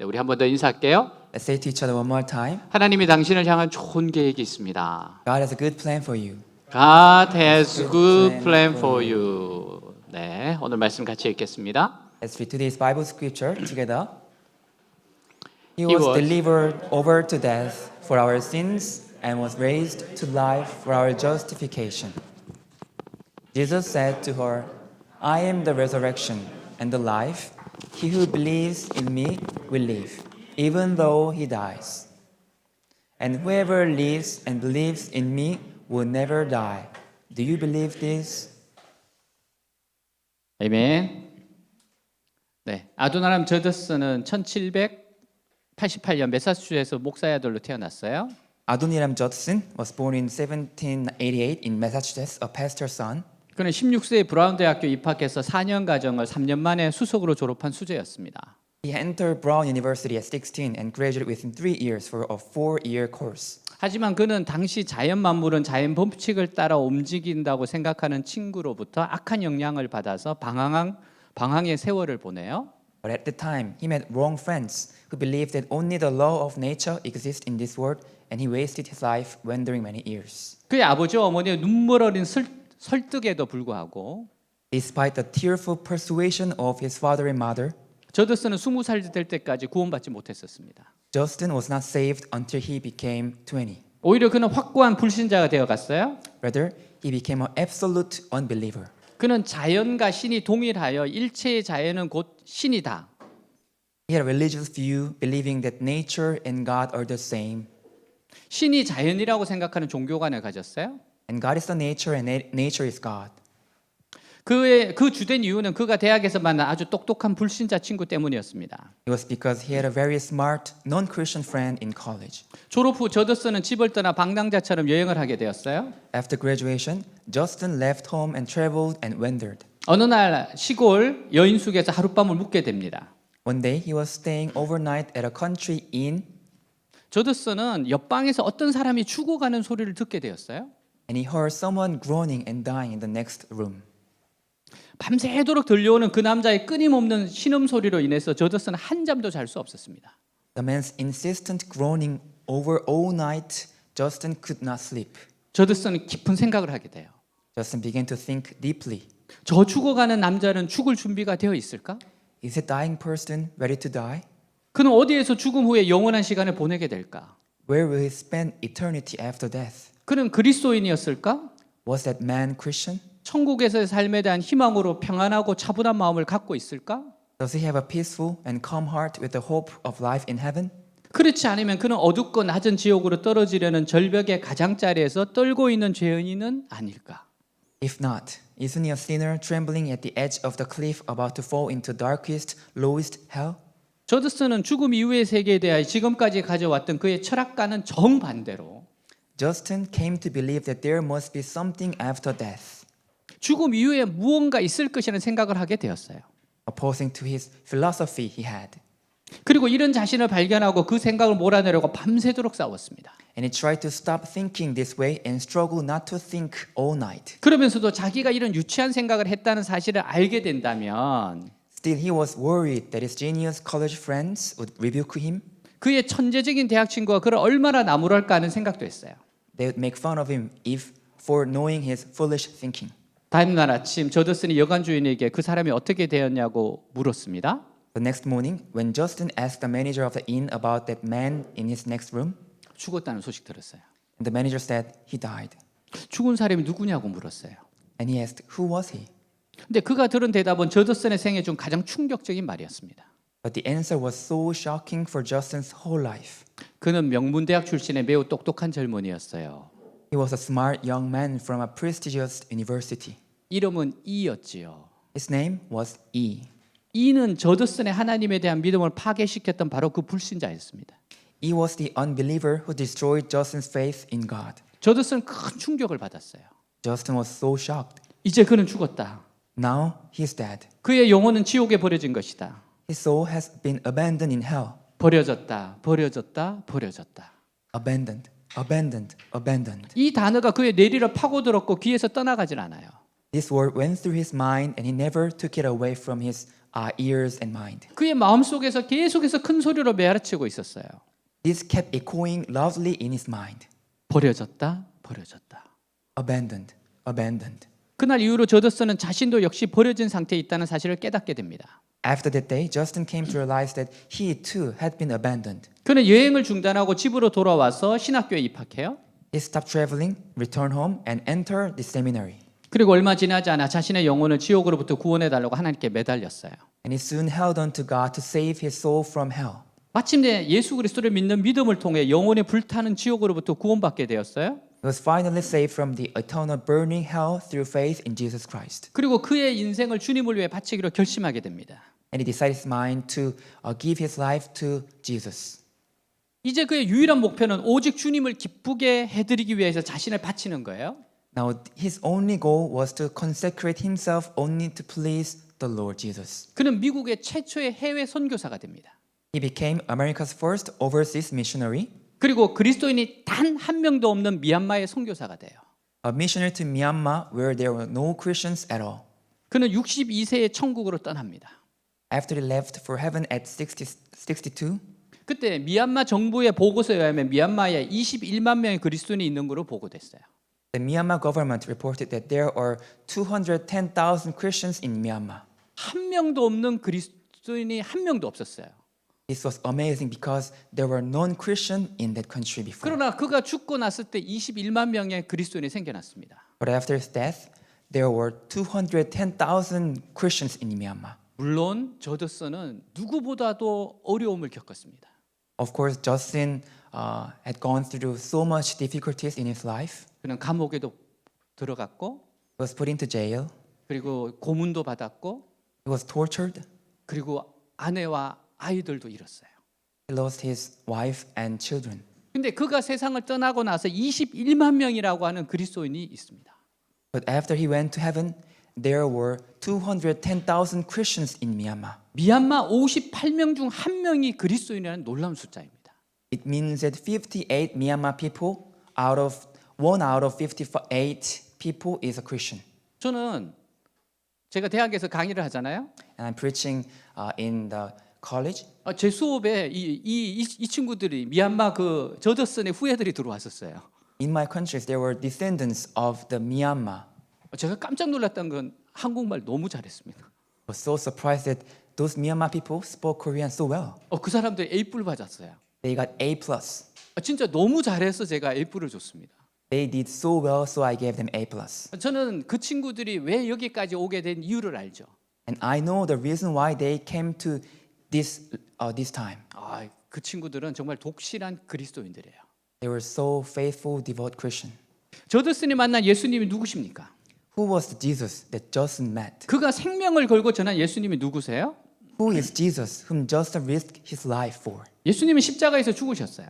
네, 우리 한 번 더 인사할게요. Let's say to each other one more time. 하나님이 당신을 향한 좋은 계획이 있습니다. God has a good plan for you. God has good plan for you. 네, 오늘 말씀 같이 읽겠습니다. Let's read today's Bible scripture together. He He was was delivered over to death for our sins and was raised to life for our justification. Jesus said to her, I am the resurrection and the life. He who believes in me will live, even though he dies. And whoever lives and believes in me will never die. Do you believe this? 아멘. 네, 아도나람 저더스는 1788년 매사추세츠 목사의 아들로 태어났어요. Adoniram Judson was born in 1788 in Massachusetts, a pastor's son. 그는 16세에 브라운 대학교 입학해서 4년 과정을 3년 만에 수석으로 졸업한 수재였습니다. He entered Brown University at 16 and graduated within 3 years for a 4-year course. 하지만 그는 당시 자연 만물은 자연 법칙을 따라 움직인다고 생각하는 친구로부터 악한 영향을 받아서 방황의 세월을 보내요. But at the time, he met wrong friends who believed that only the law of nature exists in this world, and he wasted his life wandering many years. 그의 아버지와 어머니의 눈물 어린 설득에도 불구하고 Despite the tearful persuasion of his father and mother, 저더스는 20살 될 때까지 구원받지 못했었습니다. Justin was not saved until he became 20. 오히려 그는 확고한 불신자가 되어갔어요. Rather, he became an absolute unbeliever. 그는 자연과 신이 동일하여 일체의 자연은 곧 신이다. He had a religious view, believing that nature and God are the same. 신이 자연이라고 생각하는 종교관을 가졌어요. And God is the nature and nature is God. 그 주된 이유는 그가 대학에서 만난 아주 똑똑한 불신자 친구 때문이었습니다. It was because he had a very smart, non-Christian friend in college. 졸업 후 저더스는 집을 떠나 방랑자처럼 여행을 하게 되었어요. After graduation, Justin left home and traveled and wandered. 어느 날 시골 여인숙에서 하룻밤을 묵게 됩니다. One day, he was staying overnight at a country inn, 저더스는 옆방에서 어떤 사람이 죽어가는 소리를 듣게 되었어요. and he heard someone groaning and dying in the next room. 밤새도록 들려오는 그 남자의 끊임없는 신음 소리로 인해서 저더스는 한잠도 잘 수 없었습니다. The man's insistent groaning over all night, Justin could not sleep. 저더스는 깊은 생각을 하게 돼요. Justin began to think deeply. 저 죽어가는 남자는 죽을 준비가 되어 있을까? Is a dying person ready to die? 그는 어디에서 죽음 후에 영원한 시간을 보내게 될까? Where will he spend eternity after death? 그는 그리스도인이었을까? Was that man Christian? 천국에서의 삶에 대한 희망으로 평안하고 차분한 마음을 갖고 있을까? Does he have a peaceful and calm heart with the hope of life in heaven? 그렇지 않으면 그는 어둡고 낮은 지옥으로 떨어지려는 절벽의 가장자리에서 떨고 있는 죄인은 아닐까? If not, isn't he a sinner trembling at the edge of the cliff about to fall into darkest, lowest hell? 저더스는 죽음 이후의 세계에 대하여 지금까지 가져왔던 그의 철학과는 정반대로 Justin came to believe that there must be something after death, 죽음 이후에 무언가 있을 것이라는 생각을 하게 되었어요. opposing to his philosophy he had. 그리고 이런 자신을 발견하고 그 생각을 몰아내려고 밤새도록 싸웠습니다. And he tried to stop thinking this way and struggled not to think all night. 그러면서도 자기가 이런 유치한 생각을 했다는 사실을 알게 된다면 Still, he was worried that his genius college friends would rebuke him. 그의 천재적인 대학 친구가 그를 얼마나 나무랄까 하는 생각도 했어요. They would make fun of him if for knowing his foolish thinking. 다음날 아침 저더슨이 여관 주인에게 그 사람이 어떻게 되었냐고 물었습니다. The next morning, when Justin asked the manager of the inn about that man in his next room, 죽었다는 소식 들었어요. and the manager said he died. 죽은 사람이 누구냐고 물었어요. And he asked, who was he? 근데 그가 들은 대답은 저더슨의 생애 중 가장 충격적인 말이었습니다. But the answer was so shocking for Justin's whole life. 그는 명문대학 출신의 매우 똑똑한 젊은이였어요. He was a smart young man from a prestigious university. 이름은 이였지요. His name was E. 이는 저더슨의 하나님에 대한 믿음을 파괴시켰던 바로 그 불신자였습니다. E was the unbeliever who destroyed Justin's faith in God. 저더슨은 큰 충격을 받았어요. Justin was so shocked. 이제 그는 죽었다. Now he's dead. 그의 영혼은 지옥에 버려진 것이다. His soul has been abandoned in hell. 버려졌다. 버려졌다. 버려졌다. Abandoned, abandoned, abandoned. 이 단어가 그의 뇌리를 파고들었고 귀에서 떠나가질 않아요. This word went through his mind and he never took it away from his ears and mind. 그의 마음속에서 계속해서 큰 소리로 메아리치고 있었어요. This kept echoing loudly in his mind. 버려졌다, 버려졌다. Abandoned, abandoned. 그날 이후로 저더슨은 자신도 역시 버려진 상태에 있다는 사실을 깨닫게 됩니다. After that day, Justin came to realize that he too had been abandoned. 그는 여행을 중단하고 집으로 돌아와서 신학교에 입학해요. He stopped traveling, returned home, and entered the seminary. 그리고 얼마 지나지 않아 자신의 영혼을 지옥으로부터 구원해달라고 하나님께 매달렸어요. And he soon held on to God to save his soul from hell. 마침내 예수 그리스도를 믿는 믿음을 통해 영혼의 불타는 지옥으로부터 구원받게 되었어요. He was finally saved from the eternal burning hell through faith in Jesus Christ. 그리고 그의 인생을 주님을 위해 바치기로 결심하게 됩니다. And he decided his mind to give his life to Jesus. 이제 그의 유일한 목표는 오직 주님을 기쁘게 해드리기 위해서 자신을 바치는 거예요. Now, his only goal was to consecrate himself only to please the Lord Jesus. 그는 미국의 최초의 해외 선교사가 됩니다. He became America's first overseas missionary, 그리고 그리스도인이 단 한 명도 없는 미얀마의 선교사가 돼요. a missionary to Myanmar where there were no Christians at all. 그는 62세에 천국으로 떠납니다. After he left for heaven at 62, 그때 미얀마 정부의 보고서에 의하면 미얀마에 21만 명의 그리스도인이 있는 것으로 보고됐어요. the Myanmar government reported that there are 210,000 Christians in Myanmar. 한 명도 없는 그리스도인이 한 명도 없었어요. This was amazing because there were non-Christian in that country before. 그러나 그가 죽고 났을 때 21만 명의 그리스도인이 생겨났습니다. But after his death, there were 210,000 Christians in Myanmar. 물론 저더슨은 누구보다도 어려움을 겪었습니다. Of course, Justin had gone through so much difficulties in his life. 그는 감옥에도 들어갔고 He was put into jail. 그리고 고문도 받았고 He was tortured. 그리고 아내와 아이들도 잃었어요. He lost his wife and children. 근데 그가 세상을 떠나고 나서 21만 명이라고 하는 그리스도인이 있습니다. But after he went to heaven, there were 210,000 Christians in Myanmar. 미얀마 58명 중 한 명이 그리스도인이라는 놀라운 숫자입니다. It means that 58 Myanmar people one out of 58 people is a Christian. 저는 제가 대학에서 강의를 하잖아요. And I'm preaching in the college. 제 수업에 이 친구들이 미얀마 그 저더슨의 후예들이 들어왔었어요. In my countries, there were descendants of the Myanmar. 제가 깜짝 놀랐던 건 한국말 너무 잘했습니다. I was so surprised that those Myanmar people spoke Korean so well. 그 사람들 A+를 받았어요. They got A+. 진짜 너무 잘해서 제가 A+를 줬습니다. They did so well, so I gave them A+. 저는 그 친구들이 왜 여기까지 오게 된 이유를 알죠. And I know the reason why they came to this time. 그 친구들은 정말 독실한 그리스도인들이에요. They were so faithful, devout Christian. 저더슨이 만난 예수님이 누구십니까? Who was the Jesus that Justin met? 그가 생명을 걸고 전한 예수님이 누구세요? Who is Jesus whom Justin risked his life for? 예수님은 십자가에서 죽으셨어요.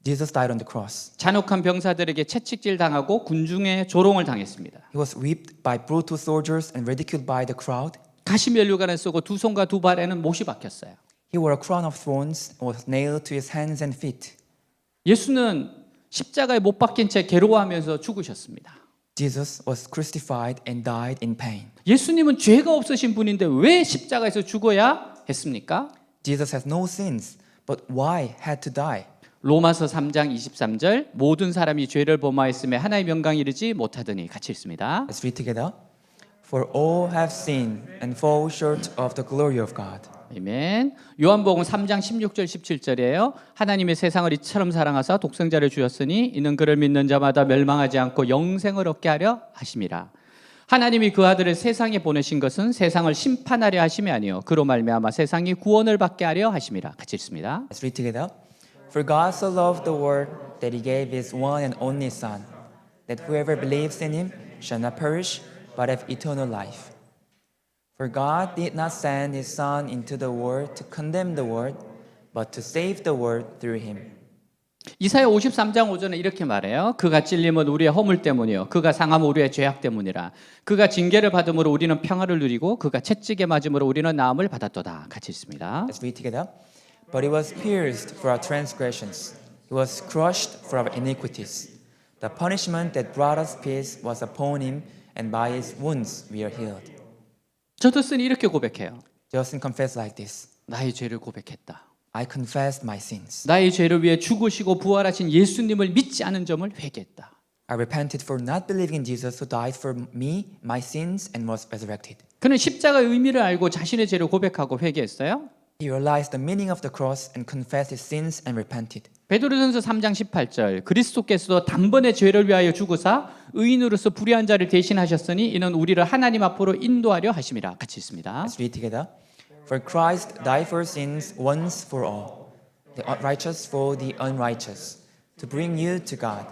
Jesus died on the cross. 잔혹한 병사들에게 채찍질 당하고 군중의 조롱을 당했습니다. He was whipped by brutal soldiers and ridiculed by the crowd. 가시면류관을 쓰고 두 손과 두 발에는 못이 박혔어요. He wore a crown of thorns and was nailed to his hands and feet. 예수는 십자가에 못 박힌 채 괴로워하면서 죽으셨습니다. Jesus was crucified and died in pain. 예수님은 죄가 없으신 분인데 왜 십자가에서 죽어야 했습니까? Jesus has no sins, but why had to die? 로마서 3장 23절 모든 사람이 죄를 범하였음에 하나의 명강에 이르지 못하더니 같이 읽습니다. Let's read together. For all have sinned and fall short of the glory of God. 아멘. 요한복음 3장 16절 17절이에요. 하나님의 세상을 이처럼 사랑하사 독생자를 주셨으니 이는 그를 믿는 자마다 멸망하지 않고 영생을 얻게 하려 하심이라. 하나님이 그 아들을 세상에 보내신 것은 세상을 심판하려 하심이 아니요 그로 말미암아 세상이 구원을 받게 하려 하심이라. 같이 읽습니다. Let's read together. For God so loved the world that he gave his one and only Son, that whoever believes in him shall not perish, but have eternal life. For God did not send his Son into the world to condemn the world, but to save the world through him. 이사야 53장 5절에 이렇게 말해요. 그가 찔림은 우리의 허물 때문이요 그가 상함은 우리의 죄악 때문이라. 그가 징계를 받음으로 우리는 평화를 누리고 그가 채찍에 맞음으로 우리는 나음을 받았도다. 같이 읽습니다. Let's read together. But he was pierced for our transgressions. He was crushed for our iniquities. The punishment that brought us peace was upon him, and by his wounds we are healed. 저더슨이 이렇게 고백해요. Justin confessed like this. 나의 죄를 고백했다. I confessed my sins. 나의 죄를 위해 죽으시고 부활하신 예수님을 믿지 않은 점을 회개했다. I repented for not believing in Jesus who died for me, my sins, and was resurrected. 그는 십자가의 의미를 알고 자신의 죄를 고백하고 회개했어요. He realized the meaning of the cross and confessed his sins and repented. 베드로전서 3장 18절 그리스도께서도 단번에 죄를 위하여 죽으사 의인으로서 불의한 자를 대신하셨으니 이는 우리를 하나님 앞으로 인도하려 하심이라. 같이 있습니다. Let's read together. For Christ died for sins once for all, the righteous for the unrighteous, to bring you to God.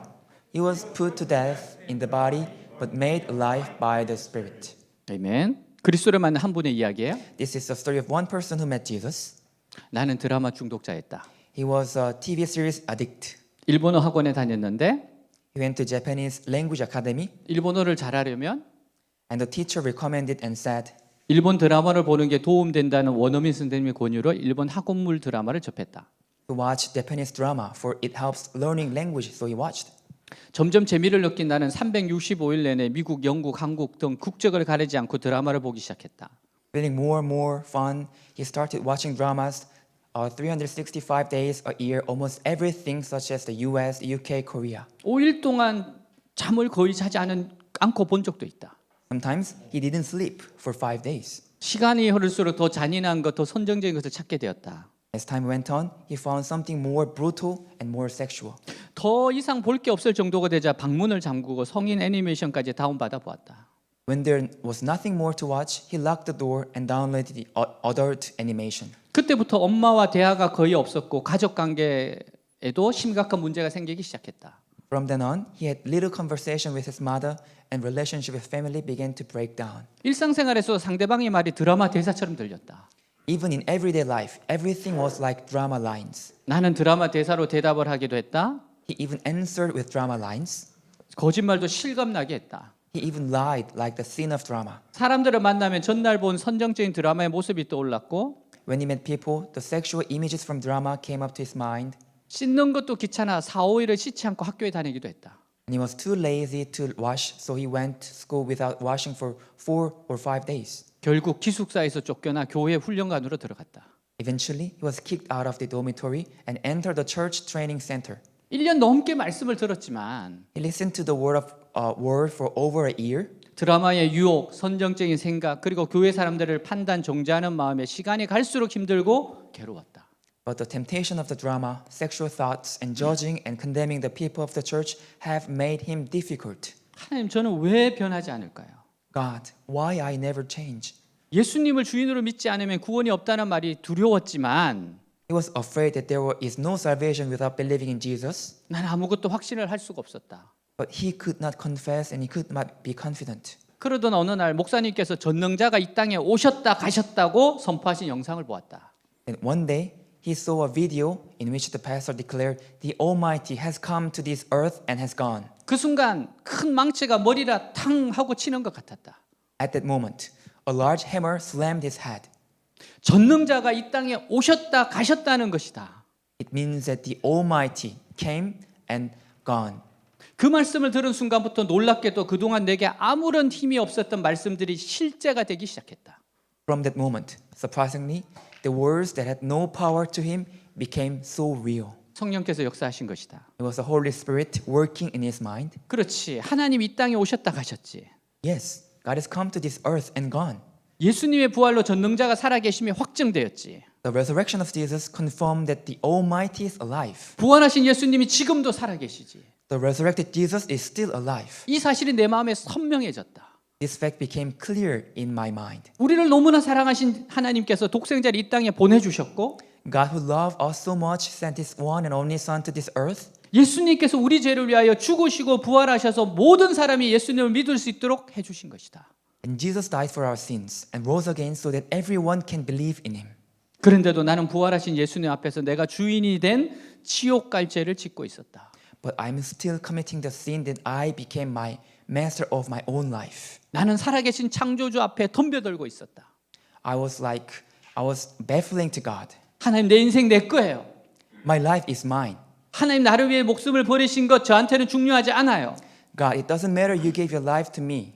He was put to death in the body, but made alive by the Spirit. 아멘. 그리스도를 만난 한 분의 이야기예요. This is the story of one person who met Jesus. 나는 드라마 중독자였다. He was a TV series addict. 일본어 학원에 다녔는데 He went to Japanese language academy, 일본어를 잘하려면 and the teacher recommended and said, 일본 드라마를 보는 게 도움된다는 원어민 선생님의 권유로 일본 학원물 드라마를 접했다. to watch Japanese drama, for it helps learning language, so he watched. 점점 재미를 느낀 나는 365일 내내 미국, 영국, 한국 등 국적을 가리지 않고 드라마를 보기 시작했다. Feeling more and more fun, he started watching dramas 365 days a year, almost everything such as the US, UK, Korea. 5일 동안 잠을 거의 자지 않고 본 적도 있다. Sometimes he didn't sleep for 5 days. 시간이 흐를수록 더 잔인한 것, 더 선정적인 것을 찾게 되었다. As time went on, he found something more brutal and more sexual. 더 이상 볼 게 없을 정도가 되자 방문을 잠그고 성인 애니메이션까지 다운받아 보았다. When there was nothing more to watch, he locked the door and downloaded the adult animation. 그때부터 엄마와 대화가 거의 없었고 가족 관계에도 심각한 문제가 생기기 시작했다. From then on, he had little conversation with his mother, and relationship with family began to break down. 일상생활에서 상대방의 말이 드라마 대사처럼 들렸다. Even in everyday life, everything was like drama lines. 나는 드라마 대사로 대답을 하기도 했다. He even answered with drama lines. 거짓말도 실감나게 했다. He even lied like the scene of drama. 사람들을 만나면 전날 본 선정적인 드라마의 모습이 떠올랐고 When he met people, the sexual images from drama came up to his mind, 씻는 것도 귀찮아 4, 5일을 씻지 않고 학교에 다니기도 했다. and he was too lazy to wash, so he went to school without washing for 4 or 5 days. 결국 기숙사에서 쫓겨나 교회 훈련관으로 들어갔다. Eventually, he was kicked out of the dormitory and entered the church training center. 1년 넘게 말씀을 들었지만 He listened to the word for over a year, 드라마의 유혹, 선정적인 생각, 그리고 교회 사람들을 판단, 정죄하는 마음에 시간이 갈수록 힘들고 괴로웠다. but the temptation of the drama, sexual thoughts, and judging and condemning the people of the church have made him difficult. 하나님, 저는 왜 변하지 않을까요? God, why I never change? 예수님을 주인으로 믿지 않으면 구원이 없다는 말이 두려웠지만 He was afraid that there is no salvation without believing in Jesus, 나는 아무것도 확신을 할 수가 없었다. but he could not confess and he could not be confident. 그러던 어느 날 목사님께서 전능자가 이 땅에 오셨다 가셨다고 선포하신 영상을 보았다. And one day, he saw a video in which the pastor declared, "The Almighty has come to this earth and has gone." 그 순간 큰 망치가 머리라 탕 하고 치는 것 같았다. At that moment, a large hammer slammed his head. 전능자가 이 땅에 오셨다 가셨다는 것이다. It means that the Almighty came and gone. 그 말씀을 들은 순간부터 놀랍게도 그동안 내게 아무런 힘이 없었던 말씀들이 실제가 되기 시작했다. From that moment, surprisingly, the words that had no power to him became so real. 성령께서 역사하신 것이다. It was the Holy Spirit working in his mind. 그렇지. 하나님 이 땅에 오셨다 가셨지. Yes, God has come to this earth and gone. 예수님의 부활로 전능자가 살아계심이 확증되었지. The resurrection of Jesus confirmed that the Almighty is alive. 부활하신 예수님이 지금도 살아계시지. The resurrected Jesus is still alive. 이 사실이 내 마음에 선명해졌다. This fact became clear in my mind. 우리를 너무나 사랑하신 하나님께서 독생자를 이 땅에 보내주셨고 God who loved us so much sent his one and only Son to this earth. 예수님께서 우리 죄를 위하여 죽으시고 부활하셔서 모든 사람이 예수님을 믿을 수 있도록 해주신 것이다. And Jesus died for our sins and rose again so that everyone can believe in him. 그런데도 나는 부활하신 예수님 앞에서 내가 주인이 된 지옥 갈 죄를 짓고 있었다. But I'm still committing the sin that I became my master of my own life. 나는 살아계신 창조주 앞에 덤벼들고 있었다. I was baffling to God. 하나님, 내 인생 내 거예요. My life is mine. 하나님, 나를 위해 목숨을 버리신 것 저한테는 중요하지 않아요. God, it doesn't matter you gave your life to me.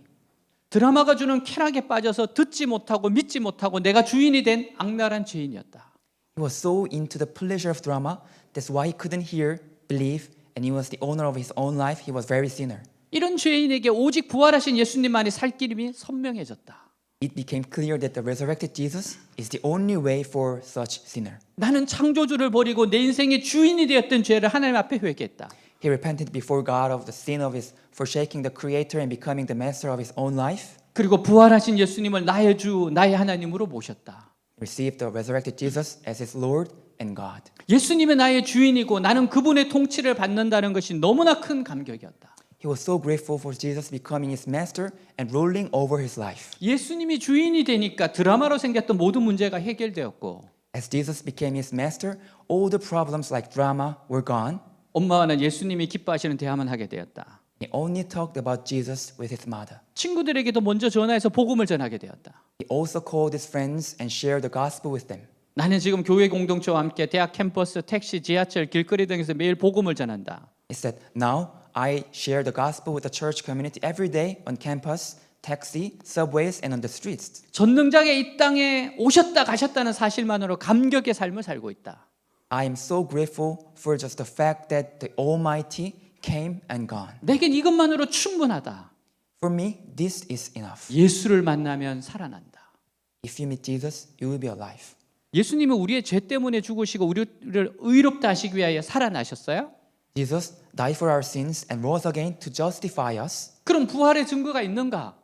드라마가 주는 쾌락에 빠져서 듣지 못하고 믿지 못하고 내가 주인이 된 악랄한 죄인이었다. He was so into the pleasure of drama, that's why he couldn't hear, believe, and he was the owner of his own life. He was very sinner. 이런 죄인에게 오직 부활하신 예수님만이 살 길임이 선명해졌다. It became clear that the resurrected Jesus is the only way for such sinner. 나는 창조주를 버리고 내 인생의 주인이 되었던 죄를 하나님 앞에 회개했다. He repented before God of the sin of his forsaking the Creator and becoming the master of his own life. 그리고 부활하신 예수님을 나의 주, 나의 하나님으로 모셨다. He received the resurrected Jesus as his Lord and God. 예수님이 나의 주인이고 나는 그분의 통치를 받는다는 것이 너무나 큰 감격이었다. He was so grateful for Jesus becoming his master and ruling over his life. 예수님이 주인이 되니까 드라마로 생겼던 모든 문제가 해결되었고 As Jesus became his master, all the problems like drama were gone. 엄마와는 예수님이 기뻐하시는 대화만 하게 되었다. He only talked about Jesus with his mother. 친구들에게도 먼저 전화해서 복음을 전하게 되었다. He also called his friends and shared the gospel with them. 나는 지금 교회 공동체와 함께 대학 캠퍼스, 택시, 지하철, 길거리 등에서 매일 복음을 전한다. He said, now I share the gospel with the church community every day on campus, taxi, subways, and on the streets. 전능자가 이 땅에 오셨다 가셨다는 사실만으로 감격의 삶을 살고 있다. I am so grateful for just the fact that the Almighty came and gone. 내겐 이것만으로 충분하다. For me, this is enough. 예수를 만나면 살아난다. If you meet Jesus, you will be alive. 예수님은 우리의 죄 때문에 죽으시고 우리를 의롭다 하시기 위하여 살아나셨어요? Jesus died for our sins and rose again to justify us. 그럼 부활의 증거가 있는가?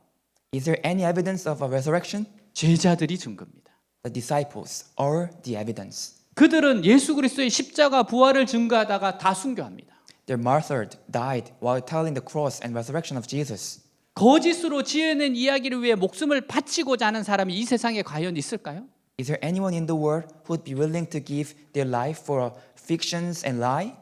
Is there any evidence of a resurrection? 제자들이 증거입니다. The disciples are the evidence. 그들은 예수 그리스도의 십자가 부활을 증거하다가 다 순교합니다. They're martyred, died while telling the cross and resurrection of Jesus. 거짓으로 지어낸 이야기를 위해 목숨을 바치고자 하는 사람이 이 세상에 과연 있을까요? Is there anyone in the world who would be willing to give their life for fictions and lie?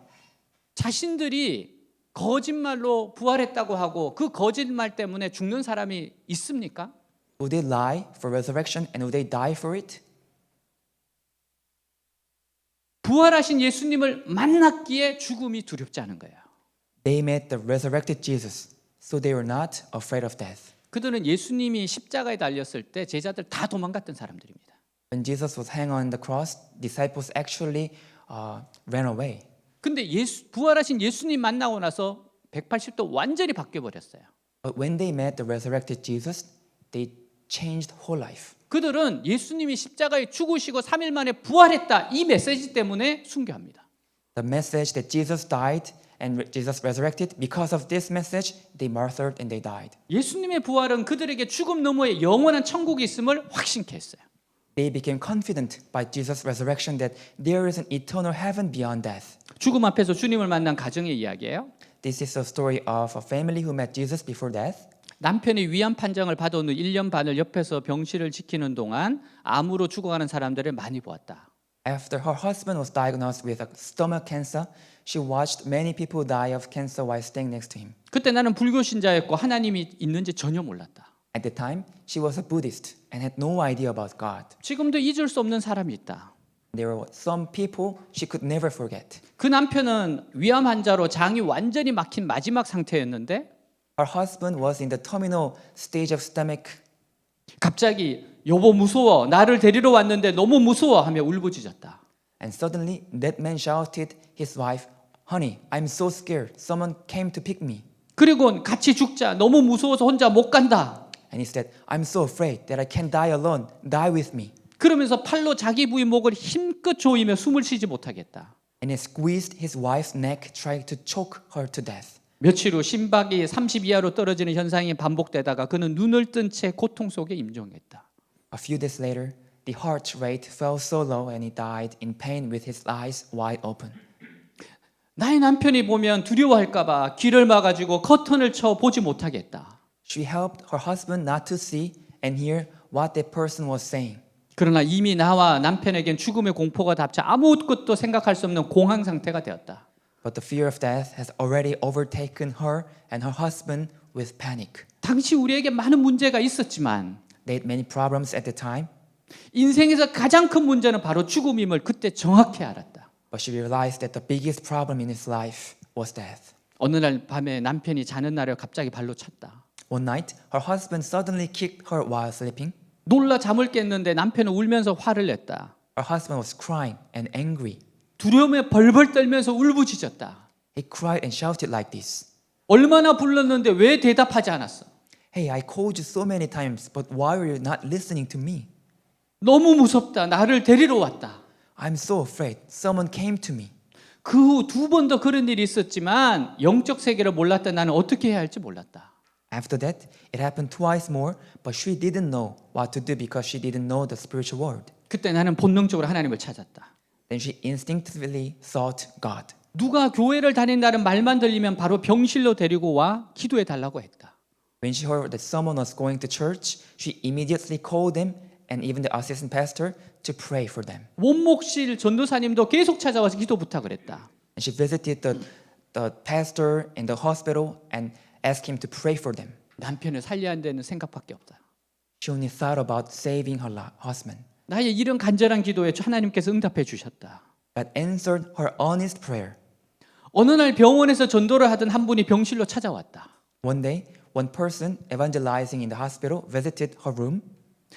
자신들이 거짓말로 부활했다고 하고 그 거짓말 때문에 죽는 사람이 있습니까? Would they lie for resurrection and would they die for it? 부활하신 예수님을 만났기에 죽음이 두렵지 않은 거예요. They met the resurrected Jesus, so they were not afraid of death. 그들은 예수님이 십자가에 달렸을 때 제자들 다 도망갔던 사람들입니다. When Jesus was hanging on the cross, disciples actually ran away. 근데 부활하신 예수님 만나고 나서 180도 완전히 바뀌어 버렸어요. But when they met the resurrected Jesus, they changed whole life. 그들은 예수님이 십자가에 죽으시고 3일 만에 부활했다 이 메시지 때문에 순교합니다. The message that Jesus died and Jesus resurrected, because of this message, they martyred and they died. 예수님의 부활은 그들에게 죽음 너머에 영원한 천국이 있음을 확신케 했어요. They became confident by Jesus' resurrection that there is an eternal heaven beyond death. 죽음 앞에서 주님을 만난 가정의 이야기예요. This is a story of a family who met Jesus before death. 남편이 위암 판정을 받은 후 1년 반을 옆에서 병실을 지키는 동안 암으로 죽어가는 사람들을 많이 보았다. After her husband was diagnosed with a stomach cancer, she watched many people die of cancer while staying next to him. 그때 나는 불교 신자였고 하나님이 있는지 전혀 몰랐다. At the time, she was a Buddhist and had no idea about God. 지금도 잊을 수 없는 사람이 있다. There were some people she could never forget. 그 남편은 위암 환자로 장이 완전히 막힌 마지막 상태였는데 Her husband was in the terminal stage of stomach. 갑자기 여보 무서워 나를 데리러 왔는데 너무 무서워 하며 울부짖었다. And suddenly, that man shouted his wife, "Honey, I'm so scared. Someone came to pick me." 그리고 같이 죽자 너무 무서워서 혼자 못 간다. And he said, "I'm so afraid that I can't die alone. Die with me." 그러면서 팔로 자기 부위 목을 힘껏 조이며 숨을 쉬지 못하겠다. And he squeezed his wife's neck, trying to choke her to death. 며칠 후 심박이 30 이하로 떨어지는 현상이 반복되다가 그는 눈을 뜬 채 고통 속에 임종했다. A few days later, the heart rate fell so low and he died in pain with his eyes wide open. 나의 남편이 보면 두려워할까 봐 귀를 막아주고 커튼을 쳐 보지 못하겠다. She helped her husband not to see and hear what that person was saying. 그러나 이미 나와 남편에겐 죽음의 공포가 닥쳐 아무것도 생각할 수 없는 공황 상태가 되었다. But the fear of death has already overtaken her and her husband with panic. 당시 우리에게 많은 문제가 있었지만 They had many problems at the time, 인생에서 가장 큰 문제는 바로 죽음임을 그때 정확히 알았다. but she realized that the biggest problem in his life was death. 어느 날 밤에 남편이 자는 날에 갑자기 발로 찼다. One night, her husband suddenly kicked her while sleeping. 놀라 잠을 깼는데 남편은 울면서 화를 냈다. Her husband was crying and angry. 두려움에 벌벌 떨면서 울부짖었다. He cried and shouted like this. 얼마나 불렀는데 왜 대답하지 않았어? Hey, I called you so many times, but why were you not listening to me? 너무 무섭다. 나를 데리러 왔다. I'm so afraid. Someone came to me. 그 후 두 번 더 그런 일이 있었지만 영적 세계를 몰랐던 나는 어떻게 해야 할지 몰랐다. After that, it happened twice more, but she didn't know what to do because she didn't know the spiritual world. 그때 나는 본능적으로 하나님을 찾았다. Then she instinctively sought God. 누가 교회를 다닌다는 말만 들리면 바로 병실로 데리고 와 기도해 달라고 했다. When she heard that someone was going to church, she immediately called them and even the assistant pastor to pray for them. 원목실 전도사님도 계속 찾아와서 기도 부탁을 했다. And she visited the pastor in the hospital and asked him to pray for them. 남편을 살려야 한다는 생각밖에 없다. She only thought about saving her husband. 나의 이런 간절한 기도에 하나님께서 응답해 주셨다. God answered her honest prayer. 어느 날 병원에서 전도를 하던 한 분이 병실로 찾아왔다. One day, one person evangelizing in the hospital visited her room.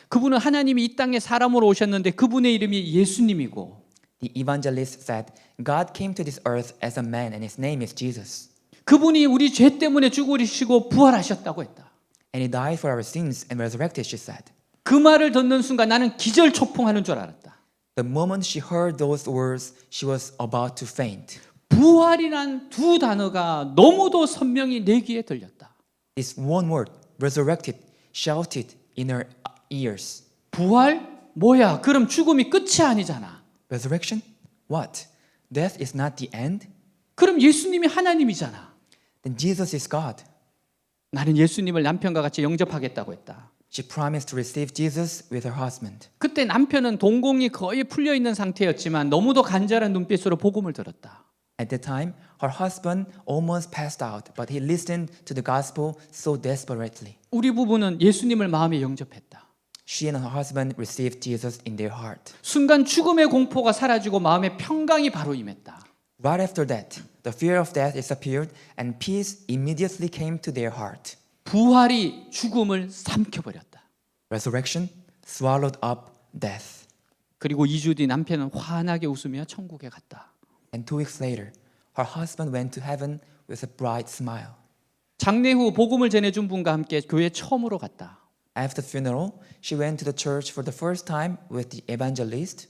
그분은 하나님이 이 땅에 사람으로 오셨는데 그분의 이름이 예수님이고 The evangelist said, God came to this earth as a man and his name is Jesus. 그분이 우리 죄 때문에 죽으시고 부활하셨다고 했다. And he died for our sins and resurrected, she said. 그 말을 듣는 순간 나는 기절초풍하는 줄 알았다. The moment she heard those words, she was about to faint. 부활이란 두 단어가 너무도 선명히 내 귀에 들렸다. This one word, resurrected, shouted in her ears. 부활? 뭐야? 그럼 죽음이 끝이 아니잖아. Resurrection? What? Death is not the end? 그럼 예수님이 하나님이잖아. Then Jesus is God. 나는 예수님을 남편과 같이 영접하겠다고 했다. She promised to receive Jesus with her husband. 그때 남편은 동공이 거의 풀려 있는 상태였지만 너무도 간절한 눈빛으로 복음을 들었다. At the time, her husband almost passed out, but he listened to the gospel so desperately. 우리 부부는 예수님을 마음에 영접했다. She and her husband received Jesus in their heart. 순간 죽음의 공포가 사라지고 마음의 평강이 바로 임했다. Right after that, the fear of death disappeared and peace immediately came to their heart. 부활이 죽음을 삼켜버렸다. Resurrection swallowed up death. 그리고 2주 뒤 남편은 환하게 웃으며 천국에 갔다. And 2 weeks later, her husband went to heaven with a bright smile. 장례 후 복음을 전해준 분과 함께 교회 처음으로 갔다. After the funeral, she went to the church for the first time with the evangelist.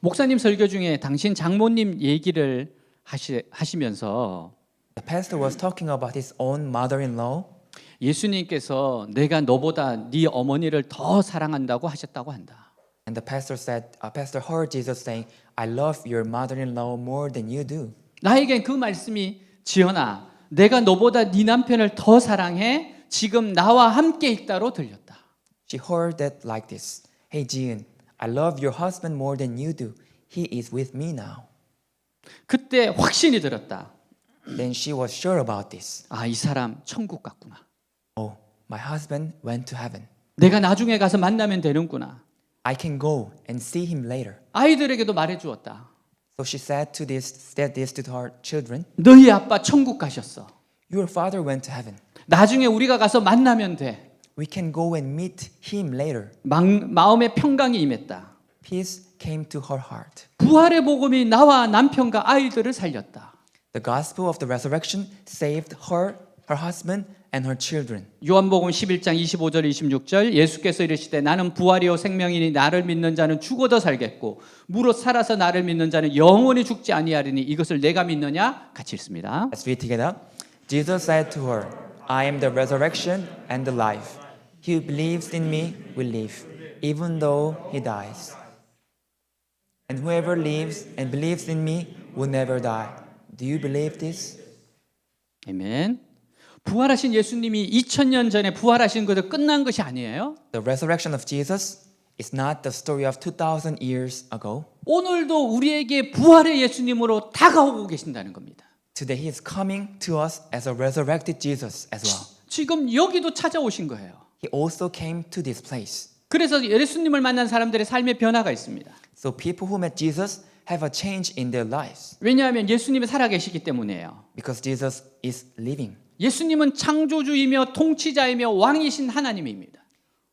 목사님 설교 중에 당신 장모님 얘기를 하시면서 The pastor was talking about his own mother-in-law. 예수님께서 내가 너보다 네 어머니를 더 사랑한다고 하셨다고 한다. And the pastor said, pastor heard Jesus saying, I love your mother-in-law more than you do. 나에겐 그 말씀이 지연아, 내가 너보다 네 남편을 더 사랑해. 지금 나와 함께 있다로 들렸다. She heard that like this. Hey, Jian, I love your husband more than you do. He is with me now. 그때 확신이 들었다. Then she was sure about this. 아, 이 사람 천국 갔구나. Oh, my husband went to heaven. 내가 나중에 가서 만나면 되는구나. I can go and see him later. 아이들에게도 말해 주었다. So she said this to her children. 너희 아빠 천국 가셨어. Your father went to heaven. 나중에 우리가 가서 만나면 돼. We can go and meet him later. 마음의 평강이 임했다. Peace came to her heart. 부활의 복음이 나와 남편과 아이들을 살렸다. The gospel of the resurrection saved her, her husband, and her children. 요한복음 11장 25절 26절 예수께서 이르시되 나는 부활이요 생명이니 나를 믿는 자는 죽어도 살겠고 무릇 살아서 나를 믿는 자는 영원히 죽지 아니하리니 이것을 내가 믿느냐? 같이 읽습니다. Let's read together. Jesus said to her, I am the resurrection and the life. He who believes in me will live, even though he dies. And whoever lives and believes in me will never die. Do you believe this? 아멘. 부활하신 예수님이 2000년 전에 부활하신 것도 끝난 것이 아니에요. The resurrection of Jesus is not the story of 2000 years ago. 오늘도 우리에게 부활의 예수님으로 다가오고 계신다는 겁니다. Today he is coming to us as a resurrected Jesus as well. 지금 여기도 찾아오신 거예요. He also came to this place. 그래서 예수님을 만난 사람들의 삶의 변화가 있습니다. So people who met Jesus have a change in their lives 왜냐하면 예수님이 살아계시기 때문이에요. because Jesus is living. 예수님은 창조주이며 통치자이며 왕이신 하나님입니다.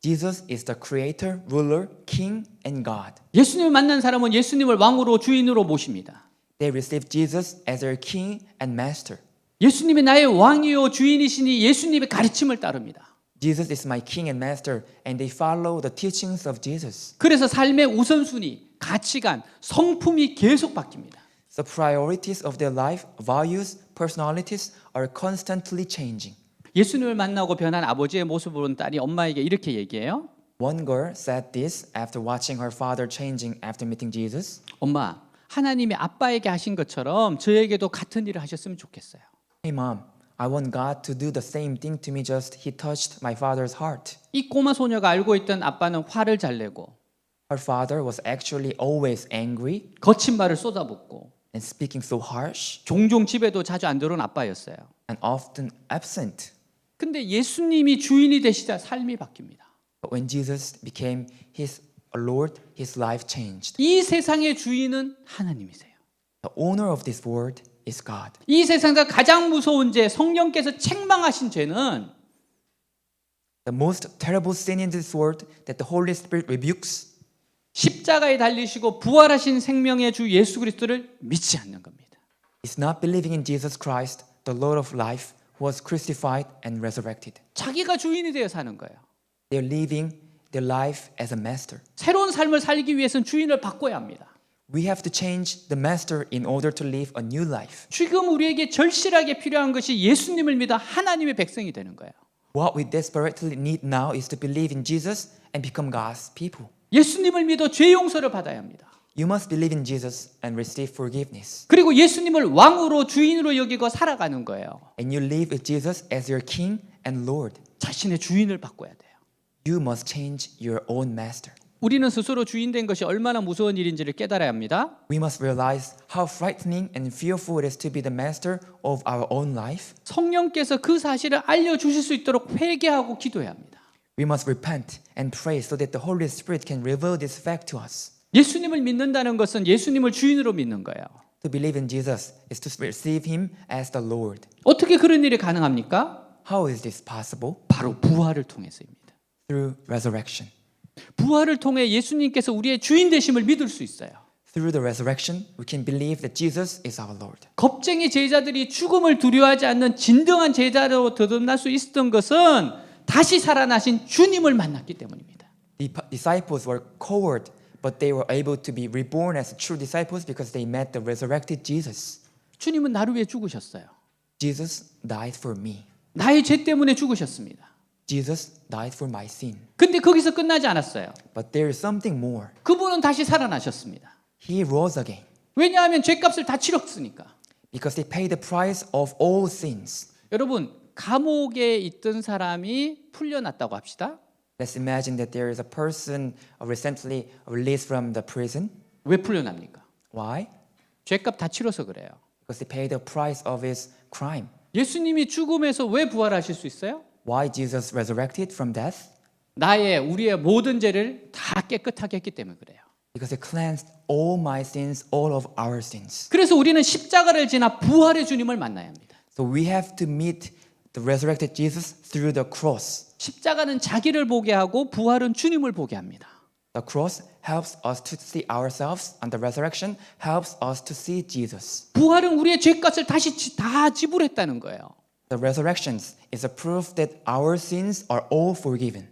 Jesus is the creator, ruler, king, and God. 예수님을 만난 사람은 예수님을 왕으로 주인으로 모십니다. They receive Jesus as their king and master. 예수님이 나의 왕이요 주인이시니 예수님의 가르침을 따릅니다. Jesus is my king and master, and they follow the teachings of Jesus. 그래서 삶의 우선순위, 가치관, 성품이 계속 바뀝니다. The priorities of their life, values, personalities are constantly changing. 예수님을 만나고 변한 아버지의 모습을 본 딸이 엄마에게 이렇게 얘기해요. One girl said this after watching her father changing after meeting Jesus. 엄마, 하나님이 아빠에게 하신 것처럼 저에게도 같은 일을 하셨으면 좋겠어요. Hey mom, I want God to do the same thing to me just he touched my father's heart. 이 꼬마 소녀가 알고 있던 아빠는 화를 잘 내고 Her father was actually always angry 거친 말을 쏟아붓고 and speaking so harsh 종종 집에도 자주 안 들어온 아빠였어요. and often absent. 근데 예수님이 주인이 되시자 삶이 바뀝니다. But when Jesus became his Lord, his life changed. 이 세상의 주인은 하나님이세요. The owner of this world is God. 이 세상에서 가장 무서운 죄, 성령께서 책망하신 죄는 The most terrible sin in this world that the Holy Spirit rebukes 십자가에 달리시고 부활하신 생명의 주 예수 그리스도를 믿지 않는 겁니다. is not believing in Jesus Christ, the Lord of life, who was crucified and resurrected. 자기가 주인이 되어 사는 거예요. They're living their life as a master. 새로운 삶을 살기 위해서는 주인을 바꿔야 합니다. We have to change the master in order to live a new life. 지금 우리에게 절실하게 필요한 것이 예수님을 믿어 하나님의 백성이 되는 거예요. What we desperately need now is to believe in Jesus and become God's people. 예수님을 믿어 죄 용서를 받아야 합니다. You must believe in Jesus and receive forgiveness. 그리고 예수님을 왕으로 주인으로 여기고 살아가는 거예요. And you live with Jesus as your King and Lord. 자신의 주인을 바꿔야 돼요. You must change your own master. 우리는 스스로 주인 된 것이 얼마나 무서운 일인지를 깨달아야 합니다. We must realize how frightening and fearful it is to be the master of our own life. 성령께서 그 사실을 알려주실 수 있도록 회개하고 기도해야 합니다. We must repent and pray so that the Holy Spirit can reveal this fact to us. 예수님을 믿는다는 것은 예수님을 주인으로 믿는 거예요. To believe in Jesus is to receive Him as the Lord. 어떻게 그런 일이 가능합니까? How is this possible? 바로 부활을 통해서입니다. Through resurrection. 부활을 통해 예수님께서 우리의 주인 되심을 믿을 수 있어요. Through the resurrection, we can believe that Jesus is our Lord. 겁쟁이 제자들이 죽음을 두려워하지 않는 진정한 제자로 거듭날 수 있었던 것은 다시 살아나신 주님을 만났기 때문입니다. The disciples were coward, but they were able to be reborn as true disciples because they met the resurrected Jesus. 주님은 나를 위해 죽으셨어요. Jesus died for me. 나의 죄 때문에 죽으셨습니다. Jesus died for my sin. 근데 거기서 끝나지 않았어요. But there is something more. 그분은 다시 살아나셨습니다. He rose again 왜냐하면 죄값을 다 치렀으니까. because He paid the price of all sins. 여러분, 감옥에 있던 사람이 풀려났다고 합시다. Let's imagine that there is a person recently released from the prison. 왜 풀려납니까? Why? 죄값 다 치러서 그래요. Because He paid the price of his crime. 예수님이 죽음에서 왜 부활하실 수 있어요? Why Jesus resurrected from death? 우리의 모든 죄를 다 깨끗하게 했기 때문에 그래요. Because He cleansed all my sins, all of our sins. 그래서 우리는 십자가를 지나 부활의 주님을 만나야 합니다. So we have to meet the resurrected Jesus through the cross. 십자가는 자기를 보게 하고 부활은 주님을 보게 합니다. The cross helps us to see ourselves, and the resurrection helps us to see Jesus. 부활은 우리의 죄값을 다시 다 지불했다는 거예요. The resurrection is a proof that our sins are all forgiven.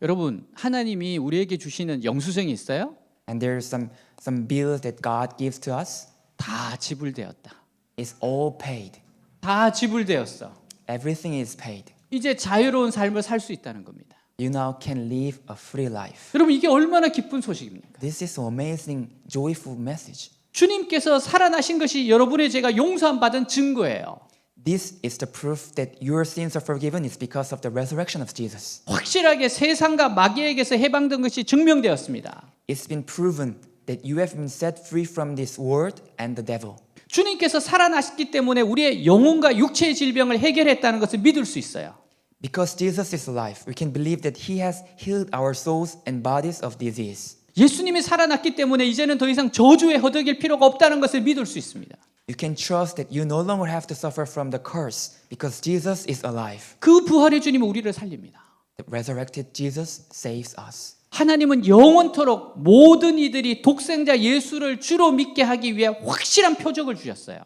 여러분, 하나님이 우리에게 주시는 영수증이 있어요? And there are some bills that God gives to us. 다 지불되었다. It's all paid. 다 지불되었어. Everything is paid. 이제 자유로운 삶을 살 수 있다는 겁니다. You now can live a free life. 여러분, 이게 얼마나 기쁜 소식입니까? This is an amazing, joyful message. 주님께서 살아나신 것이 여러분의 죄가 용서함 받은 증거예요. This is the proof that your sins are forgiven is because of the resurrection of Jesus. 확실하게 세상과 마귀에게서 해방된 것이 증명되었습니다. It's been proven that you have been set free from this world and the devil. 주님께서 살아나셨기 때문에 우리의 영혼과 육체의 질병을 해결했다는 것을 믿을 수 있어요. Because Jesus is alive, we can believe that He has healed our souls and bodies of disease. 예수님이 살아났기 때문에 이제는 더 이상 저주에 허덕일 필요가 없다는 것을 믿을 수 있습니다. You can trust that you no longer have to suffer from the curse because Jesus is alive. 그 부활의 주님은 우리를 살립니다. The resurrected Jesus saves us. 하나님은 영원토록 모든 이들이 독생자 예수를 주로 믿게 하기 위해 확실한 표적을 주셨어요.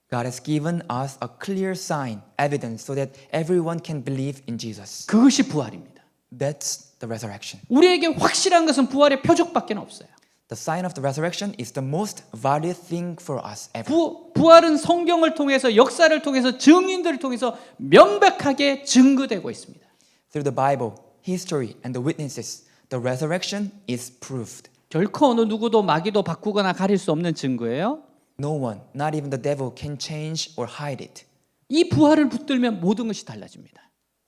God has given us a clear sign, evidence, so that everyone can believe in Jesus. 그것이 부활입니다. That's the resurrection. 우리에게 확실한 것은 부활의 표적밖에 없어요. The sign of the resurrection is the most valued thing for us ever. 부활은 성경을 통해서 역사를 통해서 증인들을 통해서 명백하게 증거되고 있습니다. Through the Bible, history, and the witnesses, the resurrection is proved. 결코 어느 누구도 마귀도 바꾸거나 가릴 수 없는 증거예요. No one, not even the devil, can change or hide it. 이 부활을 붙들면 모든 것이 달라집니다.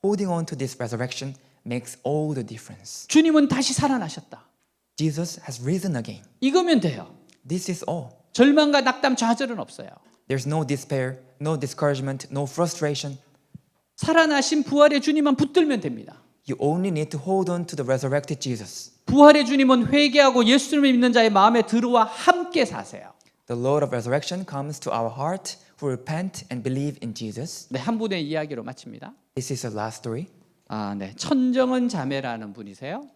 Holding on to this resurrection makes all the difference. 주님은 다시 살아나셨다. Jesus has risen again. 이거면 돼요. This is all. 절망과 낙담, 좌절은 없어요. There's no despair, no discouragement, no frustration. 살아나신 부활의 주님만 붙들면 됩니다. You only need to hold on to the resurrected Jesus. 부활의 주님은 회개하고 예수님을 믿는 자의 마음에 들어와 함께 사세요. The Lord of resurrection comes to our heart who repent and believe in Jesus. 네, 한 분의 이야기로 마칩니다. This is the last story. 네, 천정은 자매라는 분이세요.